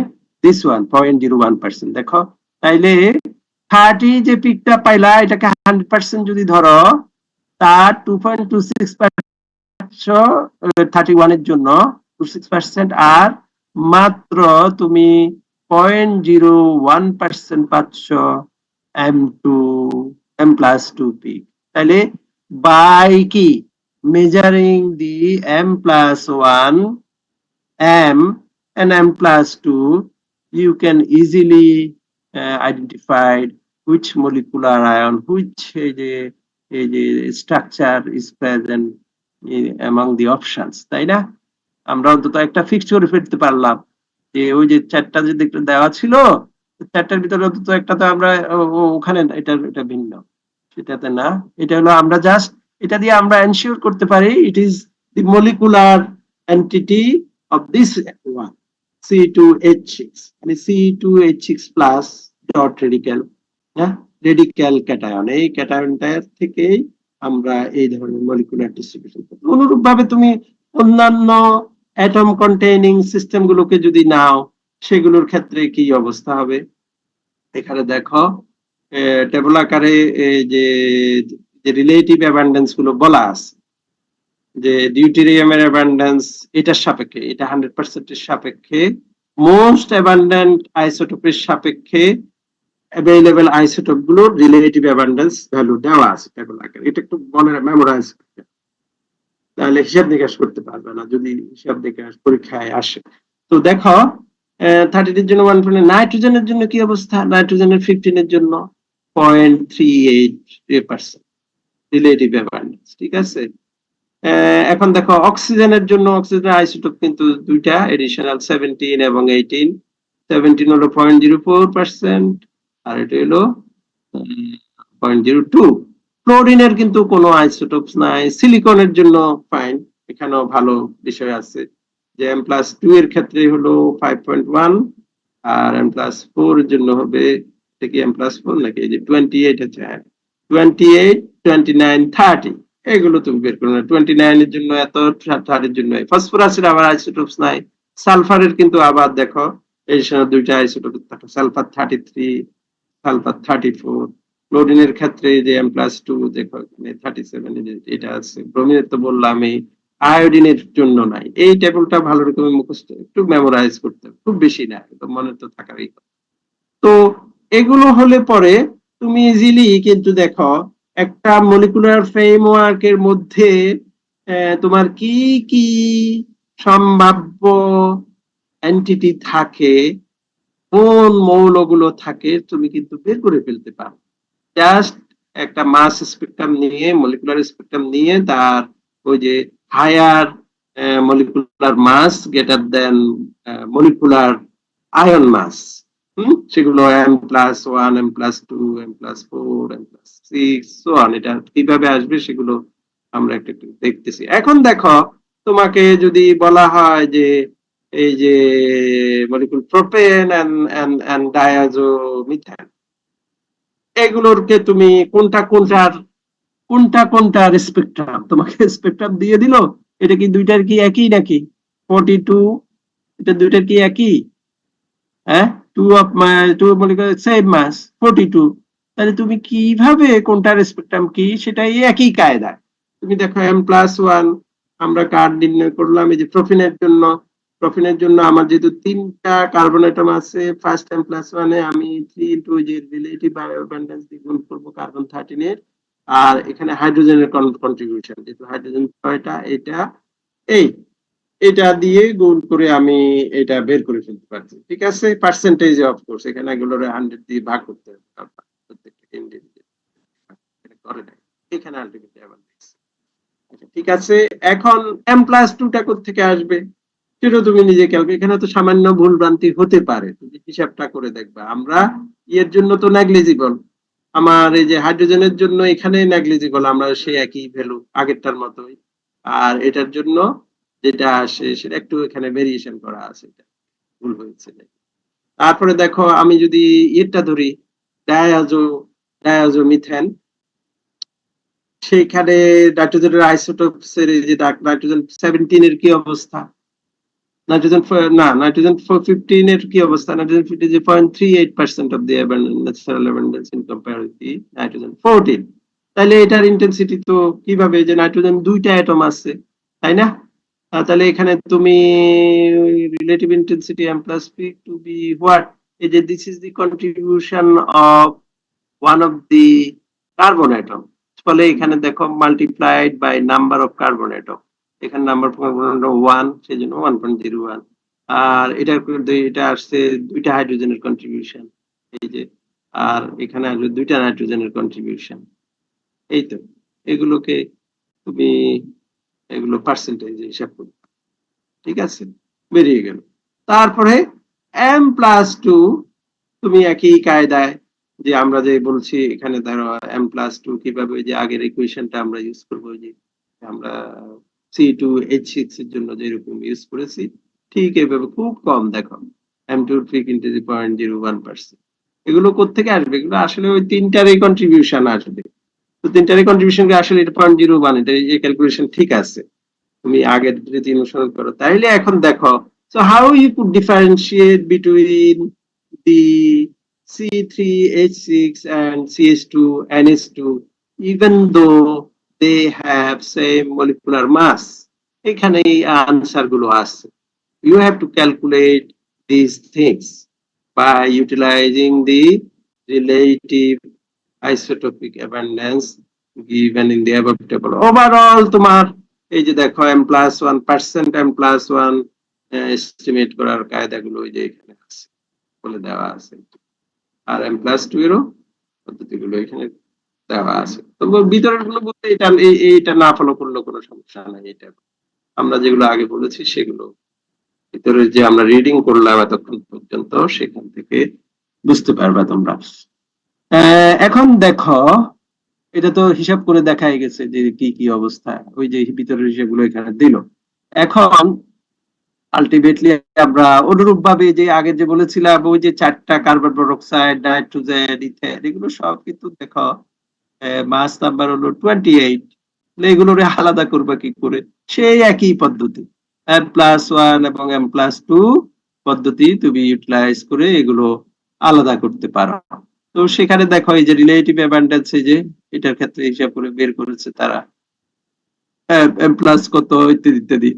দিস ওয়ান 0.01%। দেখো তাইলে 30 যে পিকটা পাইলা এটাকে 100% যদি ধরো, তার 2.26% 31 এর জন্য 26%, আর মাত্র তুমি 0.01% পাচ্ছ m+2 পিক। তাহলে বাই কি measuring the m+1 m and m+2 you can easily identify which molecular ion, which structure is present among the options, তাই না? আমরা অন্তত একটা ফিক্স করে ফেলতে পারলাম যে ওই যে চারটা যে দেওয়া ছিল, চারটার ভিতরে অন্তত একটা তো আমরা ওখানে এটা ভিন্ন, সেটাতে না। এটা হলো আমরা জাস্ট এটা দিয়ে আমরা এনশিওর করতে পারি it is the molecular entity of this one C2H6, মানে C2H6 plus dot radical, হ্যাঁ, রেডিক্যাল ক্যাটায়ন। এই ক্যাটায়নটা থেকেই আমরা এই ধরনের মলিকুলার ডিস্ট্রিবিউশন করি। অনুরূপ ভাবে তুমি অন্যান্য অ্যাটম কন্টেইনিং সিস্টেম গুলোকে যদি নাও, সেগুলোর ক্ষেত্রে কি অবস্থা হবে? এখানে দেখো টেবল আকারে যে রিলেটিভ অ্যাবান্ডেন্স গুলো বলা আছে, যে ডিউটেরিয়ামের অ্যাবান্ডেন্স এটার সাপেক্ষে, এটা 100% এর সাপেক্ষে, মোস্ট অ্যাবান্ডেন্ট আইসোটোপের সাপেক্ষে অ্যাভেলেবল আইসোটোপ গুলোর রিলেটিভ অ্যাবান্ডেন্স ভ্যালু দেওয়া আছে টেবল আকারে। এটা একটু মনে মেমোরাইজ করতে, তাহলে হিসাব নিকাশ করতে পারবে না যদি হিসাব নিকাশ পরীক্ষায় আসে। তো দেখো 30 এর জন্য 1. নাইট্রোজেনের জন্য কি অবস্থা? নাইট্রোজেনের 15 এর জন্য 0.38% রিলেটিভ অ্যাবান্ডেন্স, ঠিক আছে। এখন দেখো অক্সিজেনের জন্য, অক্সিজেনের আইসোটোপ কিন্তু দুইটা এডিশনাল 17 এবং 18। 17 হলো 0.04% আর এটা হলো 0.02। ক্লোরিনের কিন্তু কোনো আইসোটোপস নাই। সিলিকনের জন্য ফাইন, এখানেও ভালো বিষয় আছে যে m+2 এর ক্ষেত্রে হলো 5.1 আর m+4 এর জন্য হবে কি m+4 নাকি এই যে 28 আছে, 28, 29, 30 এগুলো তুমি বের করো না। 29 এর জন্য এত, 30 এর জন্য। ফসফরাসের আবার আইসোটোপস নাই। সালফারের কিন্তু আবার দেখো এই সময় দুইটা আইসোটোপ থাকে, সালফার 33 সালফার 34, ক্লোরিনের ক্ষেত্রে যে M+2 দেখো এখানে 37, এটা আছে। ব্রোমিনের তো বললাম, এই আয়োডিনের জন্য নাই। এই টেবিলটা ভালো রকম মুখস্থ, একটু মেমোরাইজ করতে হবে, খুব বেশি না, তো মনে তো থাকারই কথা। তো এগুলো হলে পরে তুমি ইজিলি কিন্তু দেখো একটা মলিকুলার ফ্রেমওয়ার্কের মধ্যে তোমার কি কি সম্ভাব্য এন্টিটি থাকে, কোন মৌলগুলো থাকে, তুমি কিন্তু বের করে ফেলতে পারো। জাস্ট একটা মাস স্পেকট্রাম নিয়ে, মলিকুলার স্পেকট্রাম নিয়ে, তার ওই যে higher molecular mass greater than molecular ion mass, সেগুলো M+1, M+2, M+4, M+6, so on, এটা কিভাবে আসবে সেগুলো আমরা একটু একটু দেখতেছি। এখন দেখো, তোমাকে যদি বলা হয় যে এই যে মলিকুল প্রোপেন এন্ড ডায়াজোমিথেন, এগুলোরকে তুমি কোনটার স্পেকট্রাম, তোমাকে স্পেকট্রাম দিয়ে দিল, এটা কি দুইটার কি একই নাকি? 42, এটা দুইটার কি একই? হ্যাঁ, টু মলিকুলার সেম মাস 42, তাহলে তুমি কিভাবে কোনটার স্পেকট্রাম কি সেটাই একই কায়দা। তুমি দেখো M+1 আমরা কার নির্ণয় করলাম, এই যে প্রোফিনের জন্য আমার যেহেতু 3টা কার্বন অ্যাটম আছে, ফার্স্ট M+1 এ আমি 3 ইনটু যে রিলেটিভ বায়োঅ্যাবান্ডেন্স দিয়ে গুণ করব কার্বন 13 এর, আর এখানে হাইড্রোজেনের কন্ট্রিবিউশন, যেহেতু হাইড্রোজেন 6টা, এটা দিয়ে গুণ করে আমি এটা বের করে ফেলতে পারছি। ঠিক আছে, পার্সেন্টেজ অফ কোর্স, এখানে এগুলোর 100 দিয়ে ভাগ করতে হবে, প্রত্যেকটা ইন্ডিভিজুয়াল করে দেয়, এখানে আলটিমেটলি আবার দেখছি। ঠিক আছে, এখন M+2 টা কোত্থেকে আসবে সেটা তুমি নিজে ক্যালকুলেট, এখানে তো সামান্য ভুল ভ্রান্তি হতে পারে, তুমি হিসাবটা করে দেখবা। আমরা এর জন্য তো নেগলিজিবল, আমার এই যে হাইড্রোজেনের জন্য এখানে নেগলিজিবল, আমরা সেই একই ভ্যালু আগেরটার মতোই, আর এটার জন্য যেটা আসে সেটা একটু এখানে ভেরিয়েশন করা আছে, এটা ভুল হয়েছে। তারপরে দেখো, আমি যদি এটা ধরি ডায়াজোমিথেন, সেইখানে নাইট্রোজেনের আইসোটোপসের এই যে নাইট্রোজেন 17 এর কি অবস্থা, নাইট্রোজেন 15 এর কি অবস্থা, নাইট্রোজেন 15 যে 0.38% of the natural abundance in কম্পারিটি নাইট্রোজেন 14, তাহলে এটার ইন্টেন্সিটি তো কিভাবে, যে নাইট্রোজেন 2টা অ্যাটম আছে, তাই না? তাহলে এখানে তুমি relative intensity M+P to be what, এই যে this is the contribution of one of the carbon atom, ফলে এখানে দেখো multiplied by number of carbon atom, এখানে নাম্বার অফ কার্বন অ্যাটম 1, সেজন্য 1.01, আর এটা আসছে দুইটা হাইড্রোজেনের কন্ট্রিবিউশন, এই যে, আর এখানে আসবে দুইটা নাইট্রোজেনের কন্ট্রিবিউশন। এই তো, এগুলোকে তুমি এগুলো পার্সেন্টেজ হিসাব করবে, ঠিক আছে, বেরিয়ে গেল। তারপরে M+2 তুমি একই কায়দায়, যে আমরা যে বলছি এখানে ধরো M+2 কিভাবে, ওই যে আগের ইকুয়েশনটা আমরা ইউজ করবো, যে আমরা C2H6 এর জন্য যেরকম ইউজ করেছি, ঠিক এইভাবে খুব কম, দেখো M2 10 to the 0.01%, এগুলো কোত্থেকে আসবে, এগুলো আসলে ওই তিনটারই কন্ট্রিবিউশন আসবে, তো তিনটারই কন্ট্রিবিউশন আসলে এটা 0.01, এটা এই ক্যালকুলেশন ঠিক আছে, তুমি আগের যদি অনুসরণ করো। তাইলে এখন দেখো, so how you could differentiate between the C3H6 and CH2NH2 even though they have same molecular mass, এখানে আনসার গুলো আছে। You have to calculate these things by utilizing the relative isotopic abundance given in the above table. Overall তোমার এই যে দেখো M+1%, M+1 estimate করার কায়দাগুলো ওই যে এখানে আছে, বলে দেওয়া আছে, আর M+2 এরও পদ্ধতিগুলো এখানে দেওয়া আছে। তো ভিতরের গুলো বলতে এটা না ফলো করলেও কোনো সমস্যা নাই, এটা আমরা যেগুলো আগে বলেছি সেগুলো ভিতরে যে আমরা রিডিং করলাম এতক্ষণ পর্যন্ত, সেখান থেকে বুঝতে পারবা তোমরা। এখন দেখো, এটা তো হিসাব করে দেখাই গেছে যে কি কি অবস্থা, ওই যে ভিতরের হিসাবগুলো এখানে দিল। এখন আলটিমেটলি আমরা অনুরূপ ভাবে যে আগে যে বলেছিলাম, ওই যে 4টা কার্বন মনোক্সাইড, নাইট্রোজেন, ইথেন, এগুলো সব কিন্তু দেখো মাস নাম্বার হলো 28, এগুলোর আলাদা করবা কি করে, সেই একই পদ্ধতি M+1 এবং M+2 পদ্ধতি তুমি ইউটিলাইজ করে এগুলো আলাদা করতে পারো। তো সেখানে দেখো এই যে রিলেটিভ অ্যাবান্ডেন্স, এই যে এটার ক্ষেত্রে হিসাব করে বের করেছে তারা এম প্লাস কত ইত্যাদি ইত্যাদি।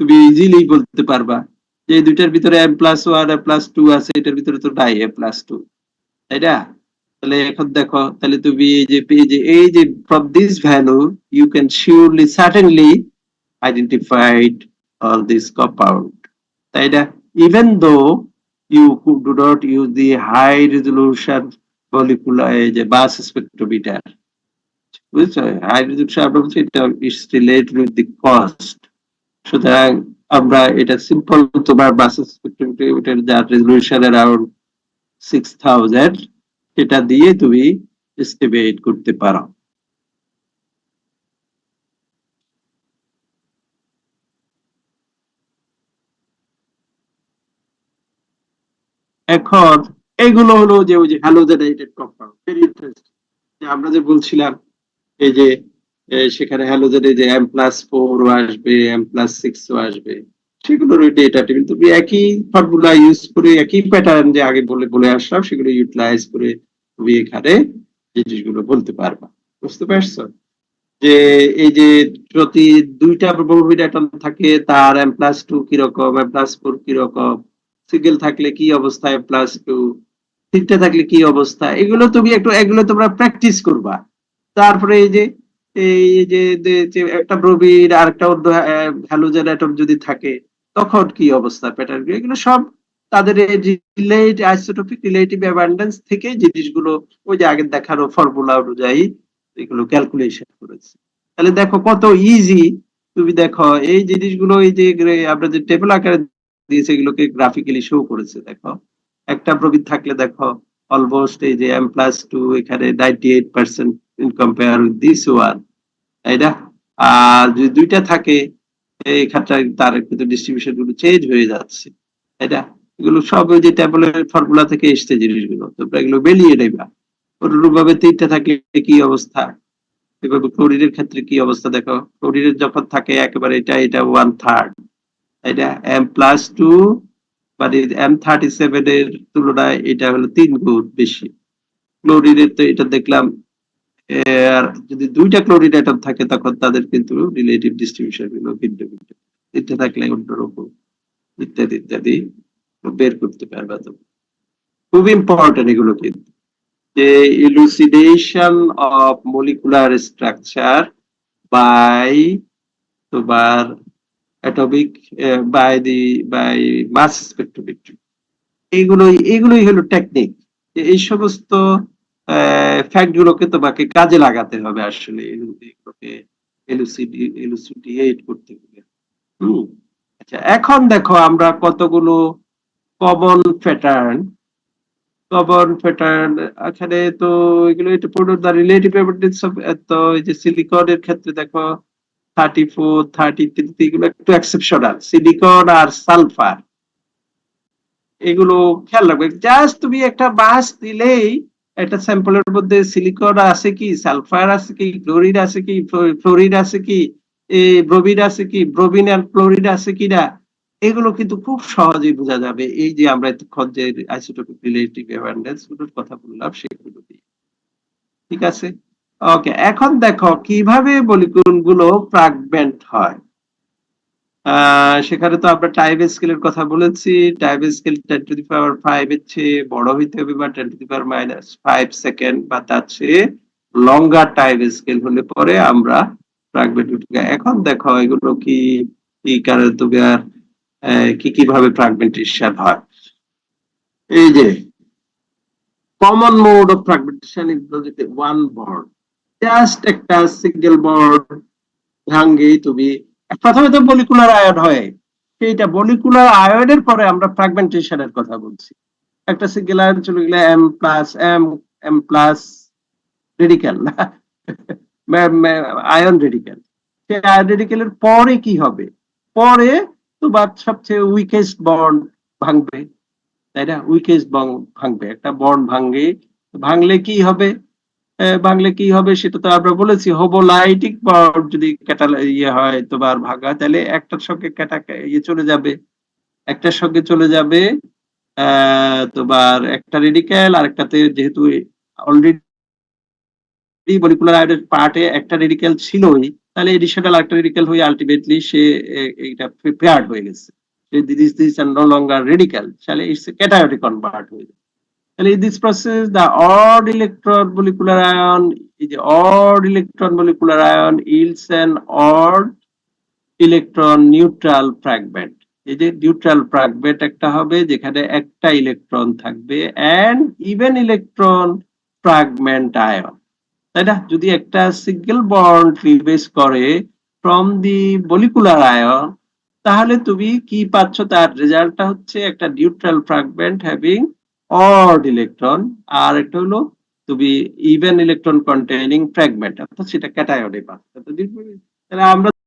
তুমি ইজিলি বলতে পারবা যে এই দুইটার ভিতরে M+1 M+2 আছে, এটার ভিতরে তো নাই M+2, তাই না? তাহলে এখন দেখো, তাহলে তুমি এই যে from this value you can surely certainly identified all this compound, তাই না? Even though you do not use the high resolution molecular এই যে mass spectrometer, বুঝছো? হাই রেজলিউশন আমরা বলছি এটা is related with the cost. সুতরাং আমরা এটা সিম্পল তোমার মাস স্পেকট্রোমিটার যার রেজলিউশন अराउंड 6000 এটা দিয়ে তুমি এস্টিমেট করতে পারো। এখন এগুলো হলো যে ওই যে হ্যালোজেনেটেড কম্পাউন্ড, ভেরি ইন্টারেস্টিং। আমরা যে বলছিলাম এই যে সেখানে হ্যালোজেনে যে M+4 আসবে, M+6 আসবে, সেগুলোর ওই ডেটা টেবিল তুমি একই ফর্মুলা ইউজ করে একই প্যাটার্ন যে আগে বলে আসলাম সেগুলো ইউটিলাইজ করে তুমি এখানে জিনিসগুলো বলতে পারবা। বুঝতে পারছো যে এই যে প্রতি দুইটা প্রোবাবিলিটি অ্যাটম থাকে তার M+2 কিরকম, M+4 কিরকম, সিঙ্গেল থাকলে কি অবস্থা, M+2 তিনটা থাকলে কি অবস্থা, এগুলো তোমরা প্র্যাকটিস করবা। তারপরে এই যে একটা ব্রোমিড আর একটা অন্য হ্যালোজেন অ্যাটম যদি থাকে তখন কি অবস্থা, প্যাটার্ন, এগুলো সব তাদের আইসোটোপিক রিলেটিভ অ্যাবান্ডেন্স থেকে জিনিসগুলো ওই যে আগে দেখানো ফর্মুলা অনুযায়ী এগুলো ক্যালকুলেশন করেছে। তাহলে দেখো কত ইজি। তুমি দেখো এই জিনিসগুলো এই যে আমরা যে টেবিল আকারে দিয়েছে এগুলোকে গ্রাফিক্যালি শো করেছে। দেখো একটা ব্রোমিড থাকলে দেখো অলমোস্ট এই যে M+2 এখানে 98% in compare with this one, তাই না? আর যদি দুইটা থাকে এই ক্ষেত্রে তার কিন্তু ডিস্ট্রিবিউশন গুলো চেঞ্জ হয়ে যাচ্ছে, তাই না? এগুলো সব ওই যে ট্যাবলের ফর্মুলা থেকে এসছে জিনিসগুলো, তোমরা এগুলো বেরিয়ে নেবা। অনুরূপ ভাবে তিনটা থাকলে কি অবস্থা, এভাবে ক্লোরিনের ক্ষেত্রে কি অবস্থা দেখো, ক্লোরিনের যখন থাকে একেবারে এটা 1/3, তাই না? M+2 মানে M37 এর তুলনায় এটা হলো 3 গুণ বেশি। ক্লোরিনের তো এটা দেখলাম আর যদি দুইটা ক্লোরিন অ্যাটম থাকে তখন তাদের কিন্তু রিলেটিভ ডিস্ট্রিবিউশন গুলো ভিন্ন ভিন্ন, এটা থাকলে অন্যরকম, ইত্যাদি ইত্যাদি বের করতে পারবা। তো খুব ইম্পর্টেন্ট এগুলো কিন্তু, যে ইলুসিডেশন অফ মলিকুলার স্ট্রাকচার বাই তোমার অ্যাটমিক বাই মাস স্পেকট্রোমেট্রি, এগুলোই হলো টেকনিক। এই সমস্ত ফ্যাক্ট গুলোকে তোমাকে কাজে লাগাতে হবে আসলে এগুলোকে এলুসিডিয়েট করতে হবে। আচ্ছা, এখন দেখো আমরা কতগুলো কমন প্যাটার্ন এখানে তো এগুলো একটু পড়ো। দ্য রিলেটিভ অ্যাবান্ডেন্স অফ, তো এই যে সিলিকনের ক্ষেত্রে দেখো 34 33 এগুলো একটু এক্সেপশনাল, সিলিকন আর সালফার এগুলো খেয়াল রাখবে। জাস্ট তুমি একটা বাস দিলেই একটা স্যাম্পলের মধ্যে সিলিকন আছে কি, সালফার আছে কি, ক্লোরিন আছে কি, ফ্লোরিন আছে কি, ব্রোমিন আছে কি, ব্রোমিন আর ক্লোরিন আছে কিনা, এগুলো কিন্তু খুব সহজেই বোঝা যাবে এই যে আমরা এতক্ষণ যে আইসোটোপিক রিলেটিভ অ্যাবান্ডেন্স গুলোর কথা বললাম সেগুলো দিয়ে। ঠিক আছে, ওকে। এখন দেখো কিভাবে মলিকিউল গুলো ফ্র্যাগমেন্ট হয়। সেখানে তো আমরা টাইম স্কেলের কথা বলেছি। টাইম স্কেল 10⁵ এর চেয়ে বড় হইতে হবে বা 10⁻⁵ সেকেন্ড বা তার চেয়ে লঙ্গার টাইম স্কেল হলে পরে আমরা ফ্র্যাগমেন্ট। এখন দেখো এগুলো কি কি কারণে তোমার কিভাবে ফ্র্যাগমেন্টেশন হয়। এই যে common mode of fragmentation is one bond, just একটা সিঙ্গেল বন্ড ভাঙ্গেই তুমি প্রথমে তো মলিকুলার আয়ন হয়, সেইটা মলিকুলার আয়নের পরে আমরা ফ্র্যাগমেন্টেশনের কথা বলছি। একটা সিঙ্গেল আয়ন চলে গেলে M plus radical ion radical, সেই আয়ন রেডিক্যালের পরে কি হবে, পরে তোমার সবচেয়ে উইকেস্ট বন্ড ভাঙবে, তাই না? উইকেস্ট বন্ড ভাঙবে, একটা বন্ড ভাঙলে কি হবে, সেটা তো আমরা বলেছি। হোমোলাইটিক বন্ড যদি হয় তোমার ভাঙা, তাহলে একটার সঙ্গে চলে যাবে, একটার সঙ্গে চলে যাবে তোমার একটা রেডিক্যাল, আর একটাতে যেহেতু অলরেডি মলিকুলার আয়নের পার্টে একটা রেডিক্যাল ছিলই, তাহলে এডিশনাল একটা রেডিক্যাল হয়ে আলটিমেটলি সে এইটা পেয়ার্ড হয়ে গেছে, this are no longer radical, তাহলে ইটস এ ক্যাটায়নিক কনভার্ট হয়ে যায়। তাহলে in this process the odd electron molecular ion yields an odd electron neutral fragment. এই যে নিউট্রাল ফ্র্যাগমেন্ট একটা হবে যেখানে একটা ইলেকট্রন থাকবে and even electron fragment ion, তাই না? যদি একটা সিঙ্গেল বন্ড রিলিজ করে ফ্রম দি মলিকুলার আয়ন, তাহলে তুমি কি পাচ্ছ? তার রেজাল্টটা হচ্ছে একটা neutral fragment having odd electron, আর একটা হলো তুমি ইভেন ইলেকট্রন কন্টেইনিং ফ্র্যাগমেন্ট, অর্থাৎ সেটা ক্যাটায়নে পাচ্ছ। তাহলে আমরা